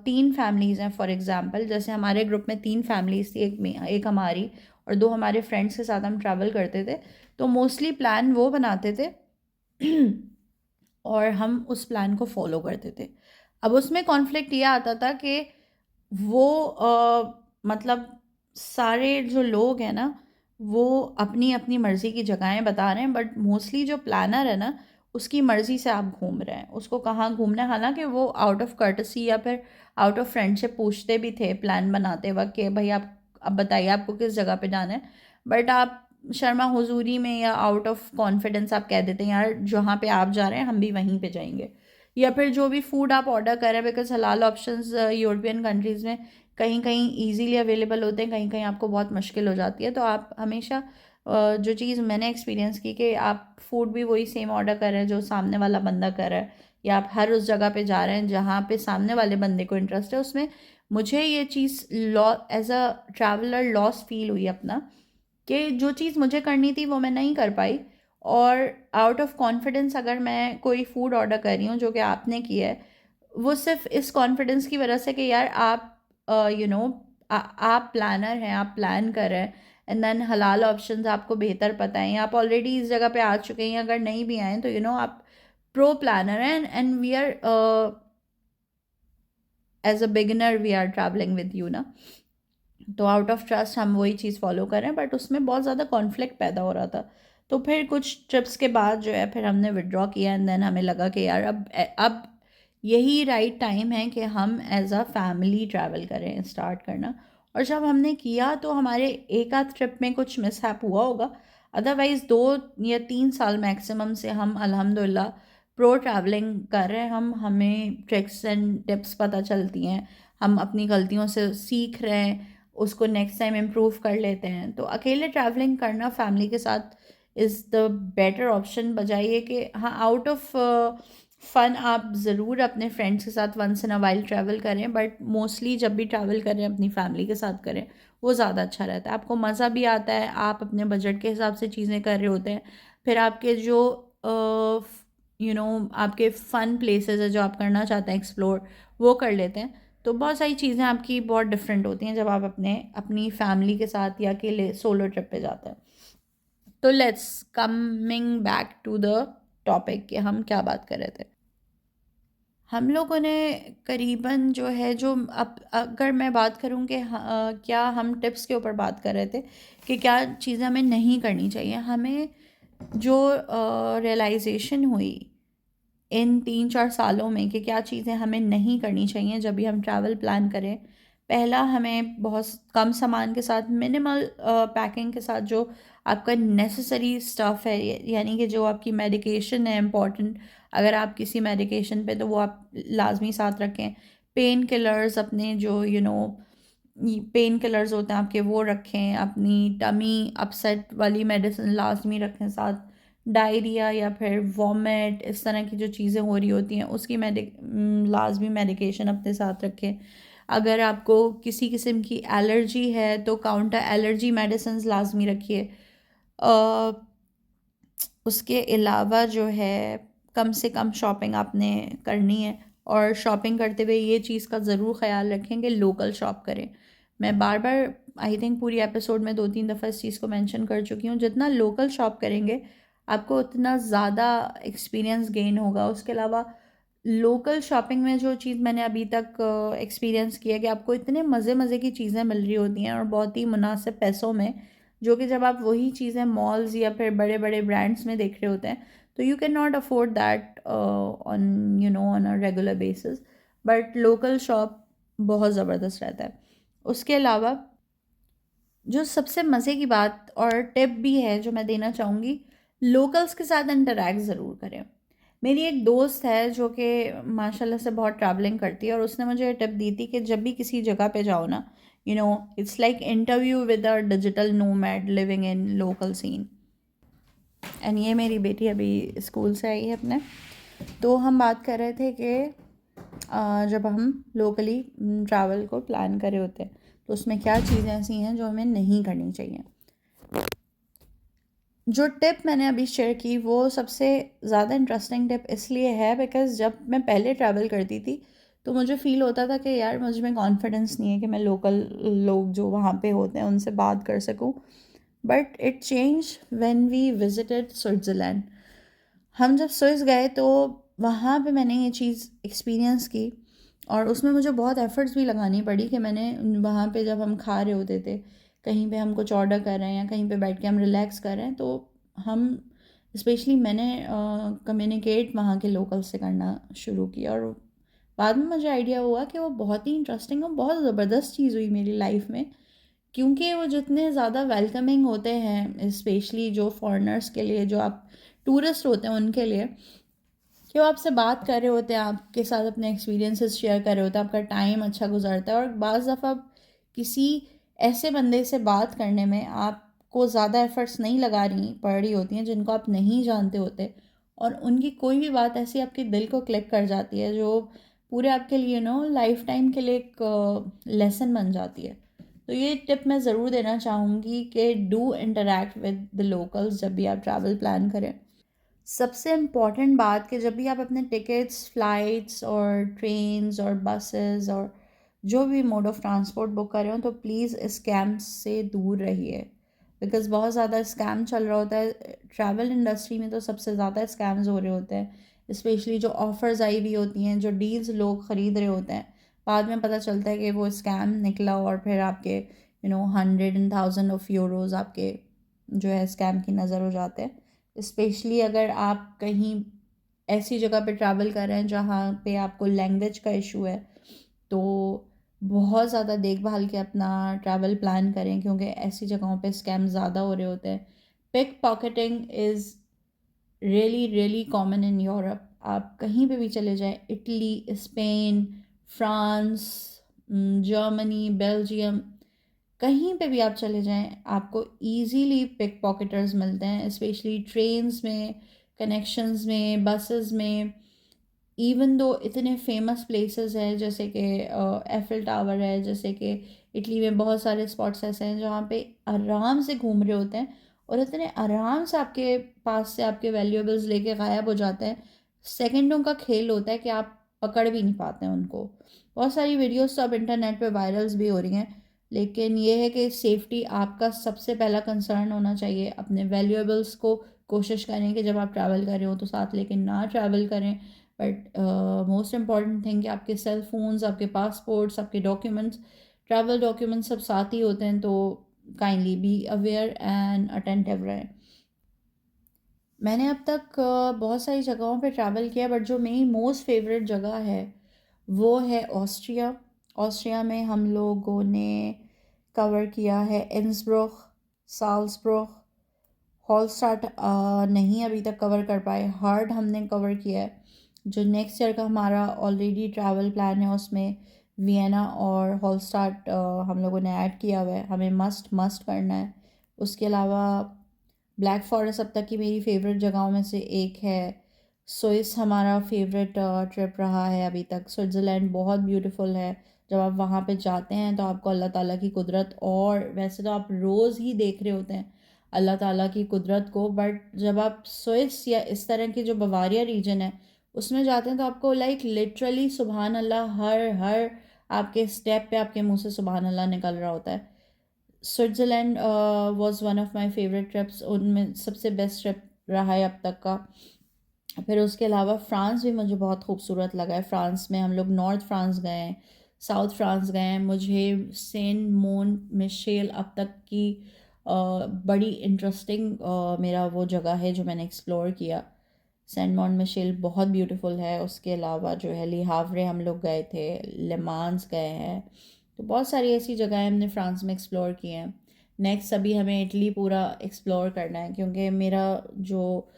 A: 3 फैमिलीज़ हैं फॉर एग्ज़ाम्पल, जैसे हमारे ग्रुप में 3 फैमिलीज़ थी, एक हमारी और 2 हमारे फ्रेंड्स के साथ हम ट्रैवल करते थे। तो मोस्टली प्लान वो बनाते थे और हम उस प्लान को फॉलो करते थे। अब उसमें कॉन्फ्लिक्ट ये आता था कि वो मतलब सारे जो लोग हैं ना, वो अपनी अपनी मर्ज़ी की जगहें बता रहे हैं, बट मोस्टली जो प्लानर है ना, उसकी मर्ज़ी से आप घूम रहे हैं, उसको कहाँ घूमना है। हालांकि वो आउट ऑफ कर्टसी या फिर आउट ऑफ फ्रेंडशिप पूछते भी थे प्लान बनाते वक्त कि भाई आप अब बताइए आपको किस जगह पे जाना है, बट आप शर्मा हुजूरी में या आउट ऑफ कॉन्फिडेंस आप कह देते हैं यार जहाँ पे आप जा रहे हैं हम भी वहीं पे जाएंगे। या फिर जो भी फूड आप ऑर्डर करें, बिकॉज हलाल ऑप्शंस यूरोपियन कंट्रीज़ में कहीं कहीं इजीली अवेलेबल होते हैं, कहीं कहीं आपको बहुत मुश्किल हो जाती है। तो आप हमेशा जो चीज़ मैंने एक्सपीरियंस की कि आप फूड भी वही सेम ऑर्डर कर रहे हैं जो सामने वाला बंदा कर रहा है, या आप हर उस जगह पे जा रहे हैं जहाँ पे सामने वाले बंदे को इंटरेस्ट है उसमें। मुझे ये चीज़ law as a traveller loss feel हुई अपना, कि जो चीज़ मुझे करनी थी वो मैं नहीं कर पाई। और आउट ऑफ कॉन्फिडेंस अगर मैं कोई फूड ऑर्डर कर रही हूँ जो कि आपने किया है, वो सिर्फ इस कॉन्फिडेंस की वजह से कि यार आप यू नो आप प्लानर हैं, आप प्लान कर रहे हैं, एंड देन हलाल ऑप्शंस आपको बेहतर पता है, आप ऑलरेडी इस जगह पे आ चुके हैं, अगर नहीं भी आए तो आप प्रो प्लानर हैं, and we are as a beginner we are travelling with you ना। तो आउट ऑफ ट्रस्ट हम वही चीज़ फॉलो कर रहे हैं, बट उसमें बहुत ज़्यादा कॉन्फ्लिक्ट पैदा हो रहा था। तो फिर कुछ ट्रिप्स के बाद जो है फिर हमने विड्रॉ किया, एंड देन हमें लगा कि यार अब यही राइट टाइम है कि हम एज अ फैमिली ट्रैवल करें, स्टार्ट करना। और जब हमने किया तो हमारे एक आध ट्रिप में कुछ मिसहैप हुआ होगा, अदरवाइज़ 2 या 3 साल मैक्सिमम से हम अल्हम्दुलिल्लाह प्रो ट्रैवलिंग कर रहे हैं। हमें ट्रिक्स एंड टिप्स पता चलती हैं, हम अपनी गलतियों से सीख रहे हैं, उसको नेक्स्ट टाइम इम्प्रूव कर लेते हैं। तो अकेले ट्रैवलिंग करना फैमिली के साथ इज़ द बेटर ऑप्शन, बजाय ये कि हाँ आउट ऑफ फ़न आप ज़रूर अपने फ्रेंड्स के साथ once in a while travel करें, बट मोस्टली जब भी ट्रैवल करें अपनी फैमिली के साथ करें, वो ज़्यादा अच्छा रहता है। आपको मज़ा भी आता है, आप अपने बजट के हिसाब से चीज़ें कर रहे होते हैं। फिर आपके जो आपके फ़न प्लेसेस है जो आप करना चाहते हैं एक्सप्लोर, वो कर लेते हैं। तो बहुत सारी चीज़ें आपकी बहुत डिफरेंट होती हैं जब आप अपनी फैमिली के साथ या अकेले सोलो ट्रिप पे जाते हैं। तो let's coming back to the topic कि हम क्या बात कर रहे थे। हम लोगों ने करीबन जो है जो अब अगर मैं बात करूं कि क्या हम टिप्स के ऊपर बात कर रहे थे कि क्या चीज़ें हमें नहीं करनी चाहिए, हमें जो रियलाइजेशन हुई इन 3-4 सालों में कि क्या चीज़ें हमें नहीं करनी चाहिए जब भी हम ट्रैवल प्लान करें। पहला, हमें बहुत कम सामान के साथ, मिनिमल पैकिंग के साथ जो आपका नेसेसरी स्टफ़ है, यानी कि जो आपकी मेडिकेशन है इम्पॉर्टेंट, अगर आप किसी मेडिकेशन पे तो वो आप लाजमी साथ रखें। पेन किलर्स अपने जो पेन किलर्स होते हैं आपके, वो रखें। अपनी टमी अपसेट वाली मेडिसिन लाजमी रखें साथ। डायरिया या फिर वॉमिट इस तरह की जो चीज़ें हो रही होती हैं उसकी लाजमी मेडिकेशन अपने साथ रखें। अगर आपको किसी किस्म की एलर्जी है तो काउंटर एलर्जी मेडिसिन लाजमी रखिए। उसके अलावा जो है कम से कम शॉपिंग आपने करनी है, और शॉपिंग करते हुए ये चीज़ का ज़रूर ख्याल रखें कि लोकल शॉप करें। मैं बार बार आई थिंक पूरी एपिसोड में 2-3 दफ़ा इस चीज़ को मेंशन कर चुकी हूँ, जितना लोकल शॉप करेंगे आपको उतना ज़्यादा एक्सपीरियंस गेन होगा। उसके अलावा लोकल शॉपिंग में जो चीज़ मैंने अभी तक एक्सपीरियंस किया कि आपको इतने मज़े मज़े की चीज़ें मिल रही होती हैं और बहुत ही मुनासिब पैसों में, जो कि जब आप वही चीज़ें मॉल्स या फिर बड़े बड़े ब्रांड्स में देख रहे होते हैं तो you can not afford that on a regular basis. But local shop बहुत ज़बरदस्त रहता है। उसके अलावा जो सबसे मज़े की बात और टिप भी है जो मैं देना चाहूँगी, लोकल्स के साथ इंटरैक्ट ज़रूर करें। मेरी एक दोस्त है जो कि माशाल्लाह से बहुत ट्रैवलिंग करती है, और उसने मुझे ये टिप दी थी कि जब भी किसी जगह पे जाओ ना, it's like interview with a digital nomad living in local scene. एंड ये मेरी बेटी अभी स्कूल से आई है अपने, तो हम बात कर रहे थे कि जब हम लोकली ट्रैवल को प्लान कर रहे होते हैं तो उसमें क्या चीज़ें ऐसी हैं जो हमें नहीं करनी चाहिए। जो टिप मैंने अभी शेयर की वो सबसे ज़्यादा इंटरेस्टिंग टिप इसलिए है बिकॉज़ जब मैं पहले ट्रैवल करती थी तो मुझे फ़ील होता था कि यार मुझ में कॉन्फिडेंस नहीं है कि मैं लोकल लोग जो वहाँ पे होते हैं उनसे बात कर सकूँ। But it change when we visited Switzerland. हम जब स्विस गए तो वहाँ पे मैंने ये चीज़ एक्सपीरियंस की और उसमें मुझे बहुत एफ़र्ट्स भी लगानी पड़ी कि मैंने वहाँ पे जब हम खा रहे होते थे, कहीं पे हम कुछ ऑर्डर कर रहे हैं या कहीं पे बैठ के हम रिलैक्स कर रहे हैं तो हम स्पेशली मैंने कम्युनिकेट वहाँ के लोकल से करना शुरू किया और बाद में मुझे आइडिया हुआ कि वो बहुत ही इंटरेस्टिंग और बहुत ज़बरदस्त चीज़ हुई मेरी लाइफ में, क्योंकि वो जितने ज़्यादा वेलकमिंग होते हैं स्पेशली जो फॉरेनर्स के लिए, जो आप टूरिस्ट होते हैं उनके लिए, कि वो आपसे बात कर रहे होते हैं, आपके साथ अपने एक्सपीरियंसेस शेयर कर रहे होते हैं, आपका टाइम अच्छा गुजरता है और बाज़ दफ़ा किसी ऐसे बंदे से बात करने में आपको ज़्यादा एफ़र्ट्स नहीं लगा रही पड़ रही होती हैं जिनको आप नहीं जानते होते और उनकी कोई भी बात ऐसी आपके दिल को क्लिक कर जाती है जो पूरे आपके लिए लाइफ टाइम के लिए एक लेसन बन जाती है। तो ये टिप मैं ज़रूर देना चाहूँगी कि do interact with the locals जब भी आप ट्रैवल प्लान करें। सबसे इम्पॉर्टेंट बात कि जब भी आप अपने टिकट्स, फ़्लाइट्स और ट्रेन्स और बसेस और जो भी मोड ऑफ़ ट्रांसपोर्ट बुक कर रहे हो तो प्लीज़ स्कैम्स से दूर रहिए, बिकॉज़ बहुत ज़्यादा स्कैम चल रहा होता है। ट्रैवल इंडस्ट्री में तो सबसे ज़्यादा स्कैम्स हो रहे होते हैं, स्पेशली जो ऑफ़र्स आई हुई होती हैं, जो डील्स लोग ख़रीद रहे होते हैं, बाद में पता चलता है कि वो स्कैम निकला और फिर आपके hundred and thousand of euros आपके जो है स्कैम की नज़र हो जाते हैं। स्पेशली अगर आप कहीं ऐसी जगह पे ट्रैवल कर रहे हैं जहाँ पे आपको लैंग्वेज का इशू है तो बहुत ज़्यादा देखभाल के अपना ट्रैवल प्लान करें, क्योंकि ऐसी जगहों पे स्कैम ज़्यादा हो रहे होते हैं। Pick pocketing is really really common in Europe. आप कहीं पे भी चले जाएं, Italy, Spain, France, Germany, Belgium, कहीं पे भी आप चले जाएं आपको इजीली पिक पॉकेटर्स मिलते हैं, स्पेशली ट्रेन्स में, कनेक्शंस में, बसेस में। इवन दो इतने फेमस प्लेसेस हैं जैसे कि एफिल टावर है, जैसे कि इटली में बहुत सारे स्पॉट्स ऐसे हैं जहाँ पे आराम से घूम रहे होते हैं और इतने आराम से आपके पास से आपके वैल्यूएबल्स लेके गायब हो जाते हैं। सेकंडों का खेल होता है कि आप पकड़ भी नहीं पाते हैं उनको। बहुत सारी वीडियोस तो अब इंटरनेट पे वायरल्स भी हो रही हैं, लेकिन ये है कि सेफ्टी आपका सबसे पहला कंसर्न होना चाहिए। अपने वैल्यूएबल्स को कोशिश करें कि जब आप ट्रैवल कर रहे हो तो साथ लेके ना ट्रैवल करें। बट मोस्ट इम्पॉर्टेंट थिंग कि आपके सेल फोन्स, आपके पासपोर्ट्स, आपके डॉक्यूमेंट्स, ट्रैवल डॉक्यूमेंट्स सब साथ ही होते हैं, तो kindly be aware and attentive रहें। मैंने अब तक बहुत सारी जगहों पे ट्रैवल किया, बट जो मेरी मोस्ट फेवरेट जगह है वो है ऑस्ट्रिया। ऑस्ट्रिया में हम लोगों ने कवर किया है इंसब्रुक, साल्सब्रुक, हॉलस्टाट नहीं अभी तक कवर कर पाए, हार्ड हमने कवर किया है। जो नेक्स्ट ईयर का हमारा ऑलरेडी ट्रैवल प्लान है उसमें वियना और हॉलस्टाट हम लोगों ने ऐड किया हुआ है, हमें मस्ट मस्ट करना है। उसके अलावा ब्लैक फॉरेस्ट अब तक की मेरी फेवरेट जगहों में से एक है। स्विस हमारा फेवरेट ट्रिप रहा है अभी तक। स्विट्ज़रलैंड बहुत ब्यूटीफुल है। जब आप वहाँ पे जाते हैं तो आपको अल्लाह ताला की कुदरत, और वैसे तो आप रोज़ ही देख रहे होते हैं अल्लाह ताला की कुदरत को, बट जब आप स्विस या इस तरह की जो बवारिया रीजन है उसमें जाते हैं तो आपको लाइक लिटरली सुबहान अल्लाह, हर हर आपके स्टेप पे आपके मुंह से सुबहान अल्लाह निकल रहा होता है। Switzerland was one of my favourite trips, उनमें सबसे बेस्ट ट्रिप रहा है अब तक का। फिर उसके अलावा फ़्रांस भी मुझे बहुत खूबसूरत लगा है। फ़्रांस में हम लोग नॉर्थ फ्रांस गए हैं, साउथ फ्रांस गए हैं। मुझे सेंट मोन मिशेल अब तक की बड़ी इंटरेस्टिंग मेरा वो जगह है जो मैंने एक्सप्लोर किया। सेंट मॉन मिशेल बहुत ब्यूटीफुल है। उसके अलावा जो है ली हावरे हम लोग गए थे, ले मांस गए हैं। तो बहुत सारी ऐसी जगहें हमने फ़्रांस में एक्सप्लोर की हैं। नेक्स्ट अभी हमें इटली पूरा एक्सप्लोर करना है, क्योंकि मेरा जो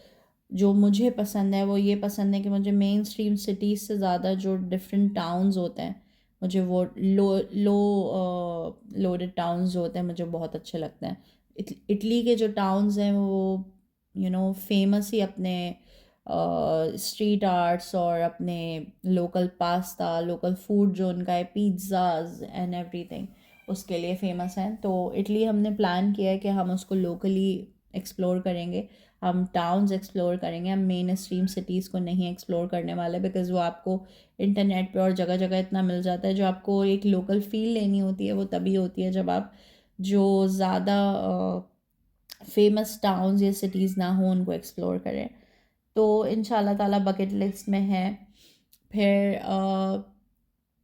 A: जो मुझे पसंद है वो ये पसंद है कि मुझे मेन स्ट्रीम सिटीज़ से ज़्यादा जो डिफरेंट टाउन्स होते हैं, मुझे वो लो लोडेड टाउन्स जो होते हैं मुझे बहुत अच्छे लगते हैं। इटली के जो टाउन्स हैं वो फेमस ही अपने स्ट्रीट आर्ट्स और अपने लोकल पास्ता, लोकल फूड जो उनका है, पिज़्ज़ाज एंड एवरीथिंग, उसके लिए फ़ेमस हैं। तो इटली हमने प्लान किया है कि हम उसको लोकली एक्सप्लोर करेंगे, हम टाउन्स एक्सप्लोर करेंगे, हम मेन स्ट्रीम सिटीज़ को नहीं एक्सप्लोर करने वाले, बिकॉज़ वो आपको इंटरनेट पे और जगह जगह इतना मिल जाता है। जो आपको एक लोकल फ़ील लेनी होती है वो तभी होती है जब आप जो ज़्यादा फेमस टाउन्स या सिटीज़ ना हो उनको एक्सप्लोर करें। तो इंशाल्लाह ताला बकेट लिस्ट में है। फिर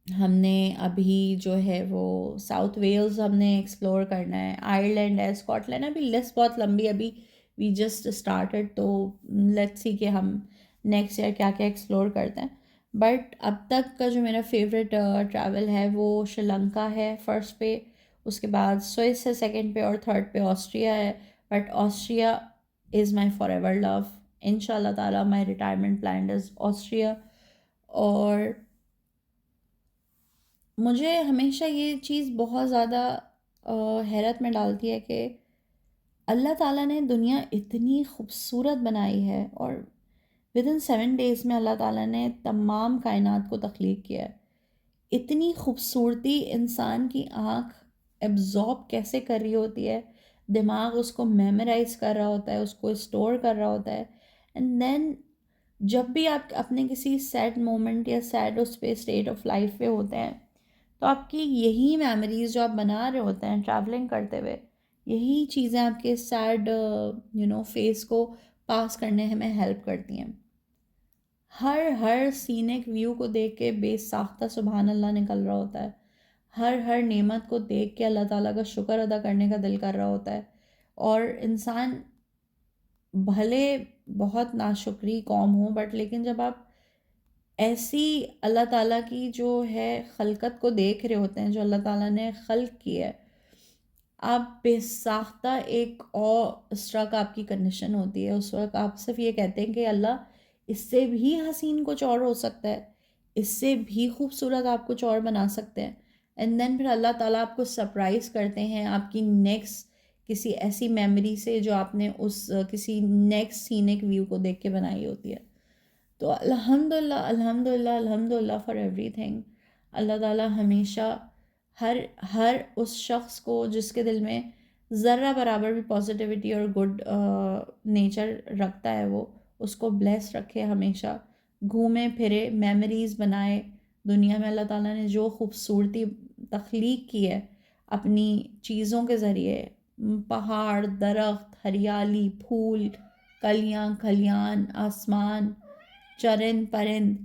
A: हमने अभी जो है वो साउथ वेल्स हमने एक्सप्लोर करना है, आयरलैंड है, स्कॉटलैंड। अभी लिस्ट बहुत लंबी, अभी वी जस्ट स्टार्टेड, तो लेट्स सी कि हम नेक्स्ट ईयर क्या क्या एक्सप्लोर करते हैं। बट अब तक का जो मेरा फेवरेट ट्रैवल है वो श्रीलंका है फर्स्ट पे, उसके बाद स्विस है सेकंड पे, और थर्ड पे ऑस्ट्रिया है। But Austria is my for ever love. इंशाल्लाह ताला माई रिटायरमेंट प्लान इज़ ऑस्ट्रिया। और मुझे हमेशा ये चीज़ बहुत ज़्यादा हैरत में डालती है कि अल्लाह ताला ने दुनिया इतनी खूबसूरत बनाई है, और विद इन 7 days में अल्लाह ताला ने तमाम कायनात को तख्लीक किया है। इतनी खूबसूरती इंसान की आँख एब्ज़ॉर्ब कैसे कर रही होती है, दिमाग उसको मेमोराइज़ कर रहा होता है, उसको स्टोर कर रहा होता है। एंड देन जब भी आप अपने किसी सैड मोमेंट या सैड उस पे स्टेट ऑफ लाइफ पे होते हैं, तो आपकी यही मेमोरीज़ जो आप बना रहे होते हैं ट्रैवलिंग करते हुए, यही चीज़ें आपके सैड फेस को पास करने में हेल्प करती हैं। हर सीनिक व्यू को देख के बेसाख्ता सुबहान अल्लाह निकल रहा होता है। हर नेमत को देख के अल्लाह ताला का शुक्र अदा करने का दिल कर रहा होता है। और इंसान भले बहुत नाशुक्री कौम हो, बट लेकिन जब आप ऐसी अल्लाह ताला की जो है खलकत को देख रहे होते हैं, जो अल्लाह ताला ने खल्क की है, आप बेसाख्ता एक स्ट्रक आपकी कंडीशन होती है। उस वक्त आप सिर्फ ये कहते हैं कि अल्लाह इससे भी हसीन कुछ और हो सकता है, इससे भी खूबसूरत आप कुछ और बना सकते हैं। एंड देन फिर अल्लाह ताला आपको सरप्राइज़ करते हैं आपकी नेक्स्ट किसी ऐसी मेमोरी से जो आपने उस किसी नेक्स्ट सीनिक व्यू को देख के बनाई होती है। तो अल्हम्दुलिल्लाह अल्हम्दुलिल्लाह अल्हम्दुलिल्लाह फॉर एवरीथिंग। अल्लाह ताला हमेशा हर हर उस शख्स को जिसके दिल में ज़र्रा बराबर भी पॉजिटिविटी और गुड नेचर रखता है, वो उसको ब्लेस रखे हमेशा, घूमे फिरे, मेमोरीज़ बनाए। दुनिया में अल्लाह ताला ने जो खूबसूरती तख्लीक की है अपनी चीज़ों के ज़रिए, पहाड़, दरख्त, हरियाली, फूल, कलियाँ खलियान, आसमान, चरिंद परिंद,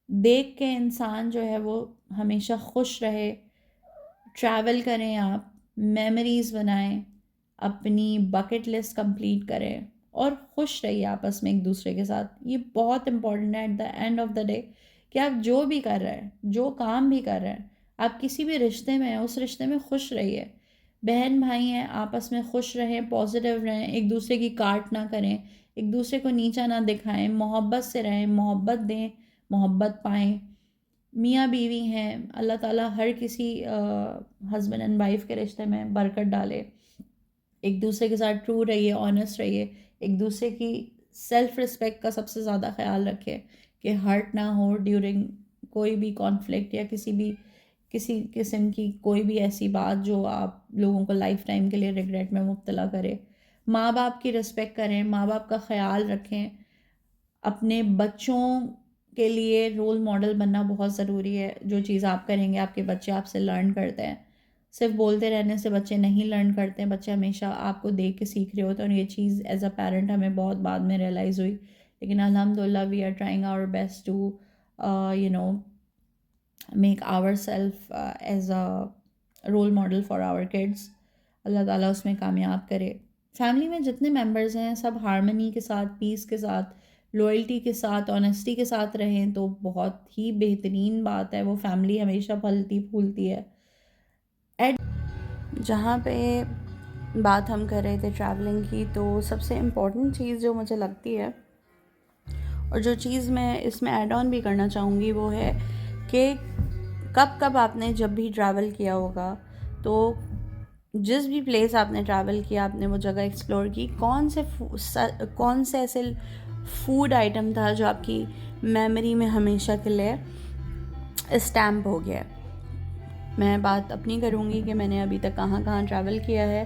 A: देख के इंसान जो है वो हमेशा खुश रहे। ट्रैवल करें आप, मेमोरीज़ बनाएं, अपनी बकेट लिस्ट कंप्लीट करें, और खुश रहिए आपस में एक दूसरे के साथ। ये बहुत इम्पोर्टेंट है at the end of the day कि आप जो भी कर रहे हैं, जो काम भी कर रहे हैं, आप किसी भी रिश्ते में हैं, उस रिश्ते में खुश रहिए। बहन भाई हैं, आपस में खुश रहें, पॉजिटिव रहें, एक दूसरे की काट ना करें, एक दूसरे को नीचा ना दिखाएं, मोहब्बत से रहें, मोहब्बत दें, मोहब्बत पाएं। मियाँ बीवी हैं, अल्लाह ताला हर किसी हस्बैंड एंड वाइफ के रिश्ते में बरकत डाले। एक दूसरे के साथ ट्रू रहिए, ऑनेस्ट रहिए, एक दूसरे की सेल्फ रिस्पेक्ट का सबसे ज़्यादा ख्याल रखें कि हर्ट ना हो ड्यूरिंग कोई भी कॉन्फ्लिक्ट, या किसी किस्म की कोई भी ऐसी बात जो आप लोगों को लाइफ टाइम के लिए रिग्रेट में मुब्तला करे। माँ बाप की रिस्पेक्ट करें, माँ बाप का ख्याल रखें। अपने बच्चों के लिए रोल मॉडल बनना बहुत ज़रूरी है। जो चीज़ आप करेंगे आपके बच्चे आपसे लर्न करते हैं। सिर्फ बोलते रहने से बच्चे नहीं लर्न करते हैं, बच्चे हमेशा आपको देख के सीख रहे होते हैं। और ये चीज़ एज अ पेरेंट हमें बहुत बाद में रियलाइज़ हुई, लेकिन अल्हम्दुलिल्लाह we are trying our best to you know make our self as a role model for our kids. अल्लाह ताला उसमें कामयाब करे। फैमिली में जितने मेंबर्स हैं सब हारमनी के साथ, पीस के साथ, लॉयल्टी के साथ, ऑनेस्टी के साथ रहें तो बहुत ही बेहतरीन बात है। वो फैमिली हमेशा फलती फूलती है। जहाँ पे बात हम कर रहे थे ट्रैवलिंग की, तो सबसे इम्पोर्टेंट चीज़ जो मुझे लगती है, और जो चीज़ मैं इसमें ऐड ऑन भी करना चाहूँगी, वो है कि कब कब आपने जब भी ट्रैवल किया होगा, तो जिस भी प्लेस आपने ट्रैवल किया, आपने वो जगह एक्सप्लोर की, कौन से ऐसे फूड आइटम था जो आपकी मेमोरी में हमेशा के लिए स्टैम्प हो गया है। मैं बात अपनी करूँगी कि मैंने अभी तक कहाँ कहाँ ट्रैवल किया है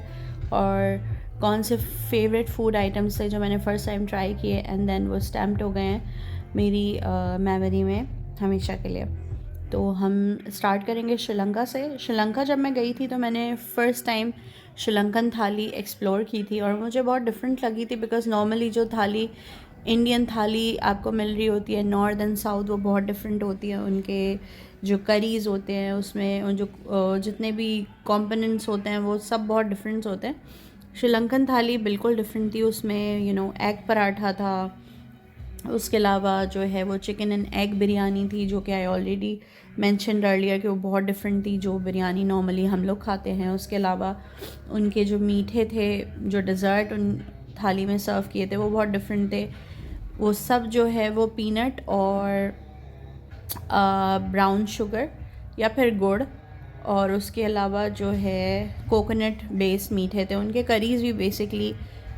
A: और कौन से फेवरेट फूड आइटम्स थे जो मैंने फ़र्स्ट टाइम ट्राई किए एंड देन वो स्टैम्प्ड हो गए हैं मेरी मेमोरी में हमेशा के लिए। तो हम स्टार्ट करेंगे श्रीलंका से। श्रीलंका जब मैं गई थी तो मैंने फ़र्स्ट टाइम श्रीलंकन थाली एक्सप्लोर की थी और मुझे बहुत डिफरेंट लगी थी बिकॉज़ नॉर्मली जो थाली इंडियन थाली आपको मिल रही होती है नॉर्थ एंड साउथ, वो बहुत डिफरेंट होती है। उनके जो करीज़ होते हैं उसमें जो जितने भी कंपोनेंट्स होते हैं वो सब बहुत डिफरेंट होते हैं। श्रीलंकन थाली बिल्कुल डिफरेंट थी। उसमें एग पराठा था, उसके अलावा जो है वो चिकन एंड एग बिरयानी थी जो कि आई ऑलरेडी मैंशनड अर्लियर कि वो बहुत डिफरेंट थी जो बिरयानी नॉर्मली हम लोग खाते हैं। उसके अलावा उनके जो मीठे थे, जो डिज़र्ट उन थाली में सर्व किए थे वो बहुत डिफरेंट थे। वो सब जो है वो पीनट और ब्राउन शुगर या फिर गुड़ और उसके अलावा जो है कोकोनट बेस्ड मीठे थे। उनके करीज़ भी बेसिकली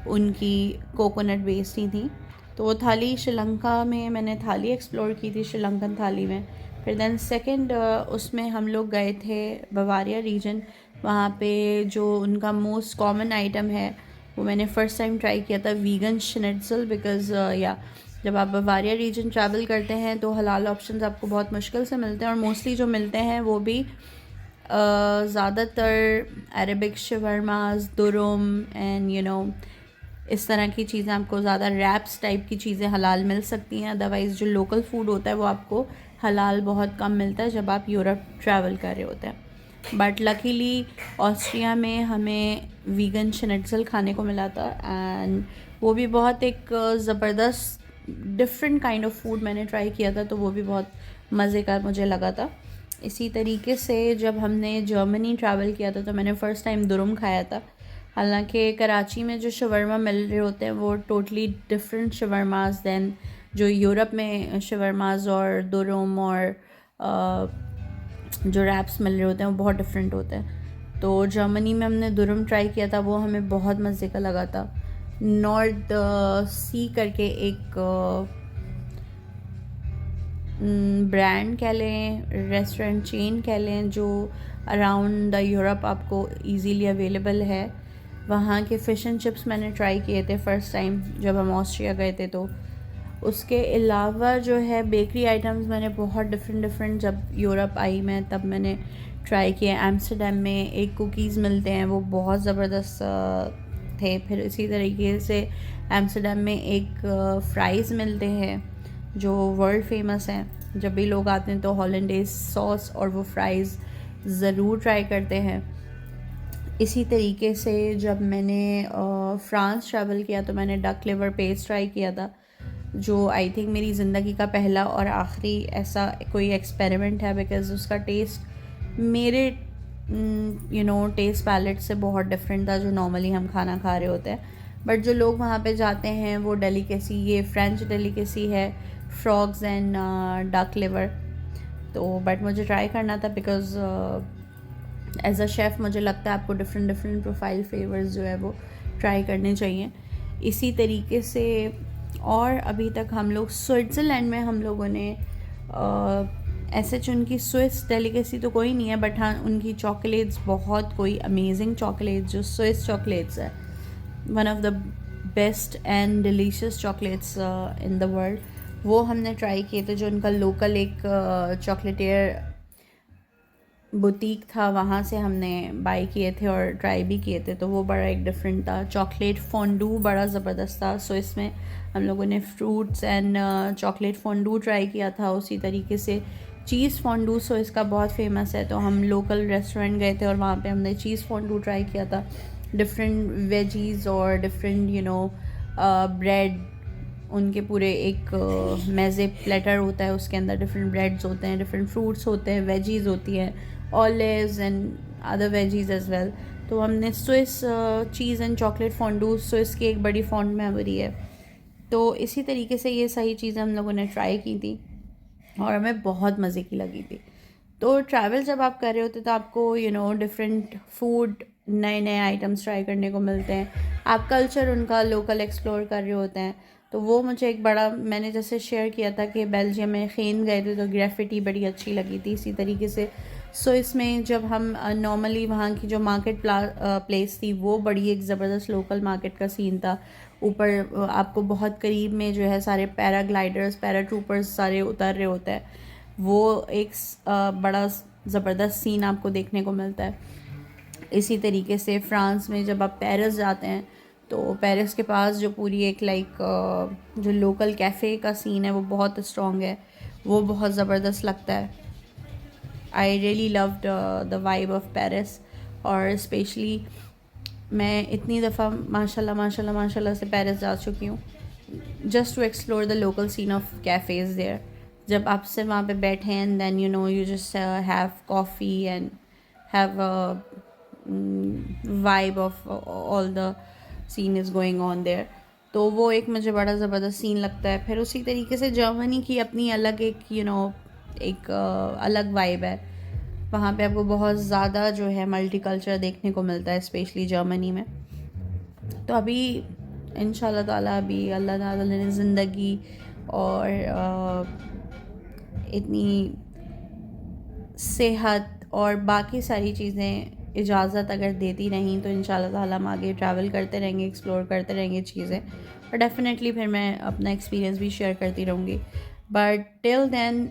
A: उनकी कोकोनट बेस्ड ही थी। तो वो थाली श्रीलंका में मैंने थाली एक्सप्लोर की थी, श्रीलंकन थाली में। फिर देन सेकंड उसमें हम लोग गए थे बवारिया रीजन। वहाँ पे जो उनका मोस्ट कॉमन आइटम है वो मैंने फ़र्स्ट टाइम ट्राई किया था, वीगन शनिट्ज़ल। बिकॉज़ जब आप बवारिया रीजन ट्रैवल करते हैं तो हलाल ऑप्शंस आपको बहुत मुश्किल से मिलते हैं और मोस्टली जो मिलते हैं वो भी ज़्यादातर अरेबिक शवरमास, दुरुम एंड इस तरह की चीज़ें आपको ज़्यादा रैप्स टाइप की चीज़ें हलाल मिल सकती हैं। अदरवाइज़ जो लोकल फूड होता है वो आपको हलाल बहुत कम मिलता है जब आप यूरोप ट्रैवल कर रहे होते हैं। बट लकीली ऑस्ट्रिया में हमें वीगन शनिट्ज़ल खाने को मिला था एंड वो भी बहुत एक ज़बरदस्त डिफरेंट काइंड ऑफ फूड मैंने ट्राई किया था, तो वो भी बहुत मज़े का मुझे लगा था। इसी तरीके से जब हमने जर्मनी ट्रैवल किया था तो मैंने फ़र्स्ट टाइम दुरुम खाया था। हालांकि कराची में जो शवरमा मिल रहे होते हैं वो टोटली डिफरेंट शवरमास दैन जो यूरोप में शवरमास और दुरुम और जो रैप्स मिल रहे होते हैं वो बहुत डिफरेंट होते हैं। तो जर्मनी में हमने दुरुम ट्राई किया था, वो हमें बहुत मज़े का लगा था। नॉर्थ सी करके एक ब्रांड कह लें, रेस्टोरेंट चेन कह लें, जो अराउंड द यूरोप आपको इजीली अवेलेबल है। वहाँ के फ़िश एंड चिप्स मैंने ट्राई किए थे फ़र्स्ट टाइम जब हम ऑस्ट्रिया गए थे। तो उसके अलावा जो है बेकरी आइटम्स मैंने बहुत डिफरेंट जब यूरोप आई मैं तब मैंने ट्राई किए। एम्स्टर्डम में एक कुकीज़ मिलते हैं वो बहुत ज़बरदस्त थे। फिर इसी तरीके से एम्स्टर्डम में एक फ़्राइज़ मिलते हैं जो वर्ल्ड फेमस हैं। जब भी लोग आते हैं तो हॉलैंडेज़ सॉस और वो फ़्राइज़ ज़रूर ट्राई करते हैं। इसी तरीके से जब मैंने फ़्रांस ट्रैवल किया तो मैंने डक लिवर पेस्ट ट्राई किया था, जो आई थिंक मेरी ज़िंदगी का पहला और आखिरी ऐसा कोई एक्सपेरिमेंट है। बिकॉज़ उसका टेस्ट मेरे टेस्ट पैलेट से बहुत डिफरेंट था जो नॉर्मली हम खाना खा रहे होते हैं। बट जो लोग वहाँ पे जाते हैं वो डेलिकेसी, ये फ्रेंच डेलिकेसी है, फ्रॉग्स एंड डक लिवर। तो बट मुझे ट्राई करना था बिकॉज़ एज अ शेफ़ मुझे लगता है आपको डिफरेंट प्रोफाइल फ्लेवर्स जो है वो ट्राई करने चाहिए। इसी तरीके से और अभी तक हम लोग स्विट्ज़रलैंड में हम लोगों ने ऐसे उनकी स्विस डेलिकेसी तो कोई नहीं है, बट हाँ उनकी चॉकलेट्स बहुत कोई अमेजिंग चॉकलेट्स जो स्विस चॉकलेट्स है, one of the best and delicious chocolates in the world, वो हमने ट्राई किए थे। जो उनका लोकल एक चॉकलेटियर बुटीक था वहाँ से हमने बाई किए थे और ट्राई भी किए थे। तो वो बड़ा एक डिफरेंट था। चॉकलेट फोंडू बड़ा ज़बरदस्त था। सो इसमें हम लोगों ने fruits and chocolate Fondu try किया था। उसी तरीके से चीज़ फोंडू, सो इसका बहुत फेमस है। तो हम लोकल रेस्टोरेंट गए थे और वहाँ पे हमने चीज़ फोंडू ट्राई किया था। डिफरेंट वेजीज़ और डिफरेंट ब्रेड, उनके पूरे एक मेज़े प्लेटर होता है, उसके अंदर डिफरेंट ब्रेड्स होते हैं, डिफरेंट फ्रूट्स होते हैं, वेजीज़ होती हैं, olives and other veggies as well. तो हमने Swiss cheese and chocolate fondue, Swiss की एक बड़ी फॉन्ड मेमोरी है। तो इसी तरीके से ये सही चीज़ें हम लोगों ने ट्राई की थी और हमें बहुत मज़े की लगी थी। तो ट्रैवल जब आप कर रहे होते तो आपको डिफरेंट फूड, नए नए आइटम्स ट्राई करने को मिलते हैं। आप कल्चर उनका लोकल एक्सप्लोर कर रहे होते हैं। तो वो मुझे एक बड़ा, मैंने जैसे शेयर किया था कि बेल्जियम में खेन गए थे तो ग्रेफिटी बड़ी अच्छी लगी थी, इसी तरीके से स्विस में जब हम नॉर्मली वहाँ की जो मार्केट प्लेस थी वो बड़ी एक ज़बरदस्त लोकल मार्केट का सीन था। ऊपर आपको बहुत करीब में जो है सारे पैराग्लाइडर्स, पैराट्रूपर्स सारे उतर रहे होते हैं, वो एक बड़ा ज़बरदस्त सीन आपको देखने को मिलता है। इसी तरीके से फ़्रांस में जब आप पेरिस जाते हैं तो पेरिस के पास जो पूरी एक जो लोकल कैफ़े का सीन है वो बहुत स्ट्रॉन्ग है, वो बहुत ज़बरदस्त लगता है। I really loved the vibe of Paris. और स्पेशली मैं इतनी दफ़ा माशाल्लाह से पेरिस जा चुकी हूँ just to explore the local scene of cafes there. जब आप सिर्फ वहाँ पे बैठे and then you just have coffee and have vibe of all the scene is going on there, तो वो एक मुझे बड़ा ज़बरदस्त सीन लगता है। फिर उसी तरीके से जर्मनी की अपनी अलग एक एक अलग वाइब है। वहाँ पे आपको बहुत ज़्यादा जो है मल्टी कल्चर देखने को मिलता है, स्पेशली जर्मनी में। तो अभी इंशाल्लाह ताला अभी अल्लाह ताला ने ज़िंदगी और इतनी सेहत और बाकी सारी चीज़ें इजाज़त अगर देती रहीं तो इंशाल्लाह ताला हम आगे ट्रैवल करते रहेंगे, एक्सप्लोर करते रहेंगे चीज़ें, और डेफ़िनेटली फिर मैं अपना एक्सपीरियंस भी शेयर करती रहूँगी। बट टिल देन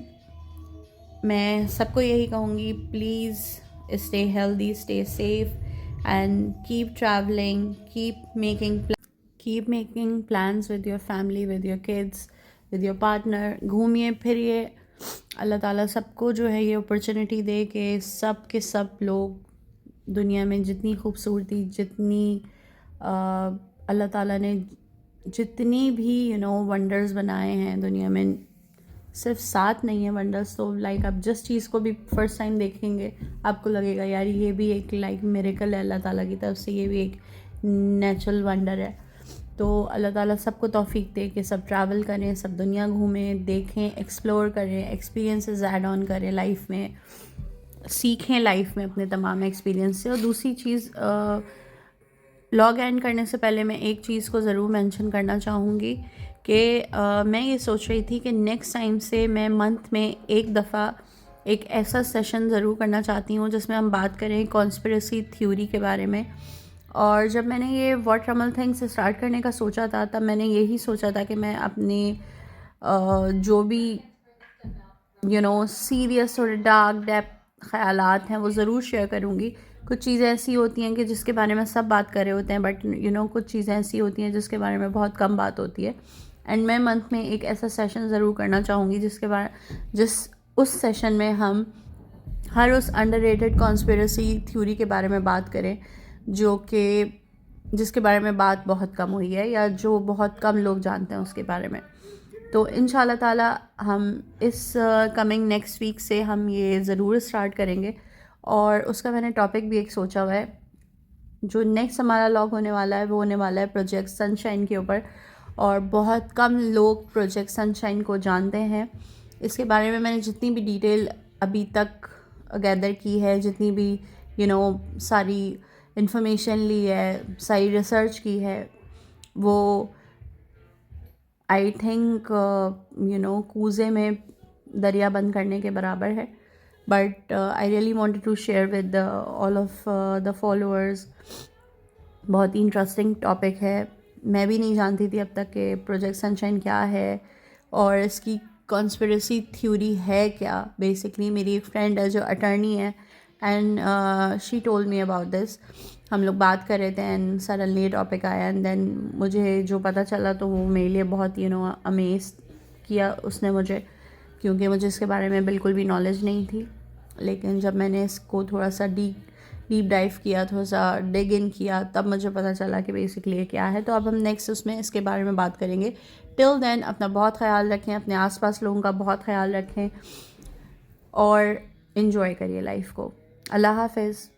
A: मैं सबको यही कहूँगी, please stay healthy, stay safe and keep travelling, keep making plans with your family, with your kids, with your partner. घूमिए फिरिए, अल्लाह ताला सबको जो है ये अपॉर्चुनिटी दे कि सब के सब लोग दुनिया में जितनी खूबसूरती, जितनी अल्लाह ताला ने जितनी भी वंडर्स बनाए हैं दुनिया में, सिर्फ 7 नहीं है वंडर्स, तो आप जिस चीज़ को भी फर्स्ट टाइम देखेंगे आपको लगेगा यार ये भी एक मिरेकल है अल्लाह ताला की तरफ से, ये भी एक नेचुरल वंडर है। तो अल्लाह ताला सबको तौफीक दे कि सब ट्रैवल करें, सब दुनिया घूमें, देखें, एक्सप्लोर करें, एक्सपीरियंसेस ऐड ऑन करें लाइफ में, सीखें लाइफ में अपने तमाम एक्सपीरियंस से। और दूसरी चीज़, लॉग एंड करने से पहले मैं एक चीज़ को ज़रूर मेंशन करना चाहूँगी कि मैं ये सोच रही थी कि नेक्स्ट टाइम से मैं मंथ में एक दफ़ा एक ऐसा सेशन ज़रूर करना चाहती हूँ जिसमें हम बात करें कॉन्स्पिरेसी थ्योरी के बारे में। और जब मैंने ये व्हाट ट्रमल थिंग्स स्टार्ट करने का सोचा था तब मैंने यही सोचा था कि मैं अपने जो भी सीरियस और डार्क डेप्थ ख़यालात हैं वो ज़रूर शेयर करूँगी। कुछ चीज़ें ऐसी होती हैं कि जिसके बारे में सब बात कर रहे होते हैं, बट कुछ चीज़ें ऐसी होती हैं जिसके बारे में बहुत कम बात होती है। एंड मैं मंथ में एक ऐसा सेशन ज़रूर करना चाहूँगी उस सेशन में हम हर उस अंडररेटेड कॉन्स्पिरेसी थ्योरी के बारे में बात करें जिसके बारे में बात बहुत कम हुई है या जो बहुत कम लोग जानते हैं उसके बारे में। तो इंशाल्लाह ताला हम इस कमिंग नेक्स्ट वीक से हम ये ज़रूर स्टार्ट करेंगे। और उसका मैंने टॉपिक भी एक सोचा हुआ है। जो नेक्स्ट हमारा लॉग होने वाला है वो होने वाला है प्रोजेक्ट सनशाइन के ऊपर, और बहुत कम लोग प्रोजेक्ट सनशाइन को जानते हैं। इसके बारे में मैंने जितनी भी डिटेल अभी तक गैदर की है, जितनी भी सारी इंफॉर्मेशन ली है, सारी रिसर्च की है, वो आई थिंक कूज़े में दरिया बंद करने के बराबर है। But I really wanted to share with all of the followers. बहुत ही इंटरेस्टिंग टॉपिक है। मैं भी नहीं जानती थी अब तक कि प्रोजेक्ट सनशाइन क्या है और इसकी कॉन्स्पिरेसी थ्योरी है क्या। बेसिकली मेरी एक फ्रेंड है जो अटर्नी है and she told me about this. हम लोग बात कर रहे थे एंड सडनली टॉपिक आया एंड देन मुझे जो पता चला तो वो मेरे लिए बहुत अमेज किया उसने मुझे, क्योंकि मुझे इसके बारे में बिल्कुल भी नॉलेज नहीं थी। लेकिन जब मैंने इसको थोड़ा सा डीप डाइव किया, थोड़ा सा डिग इन किया, तब मुझे पता चला कि बेसिकली ये क्या है। तो अब हम नेक्स्ट उसमें इसके बारे में बात करेंगे। टिल देन अपना बहुत ख्याल रखें, अपने आसपास लोगों का बहुत ख्याल रखें और इन्जॉय करिए लाइफ को। अल्लाह हाफ़िज़।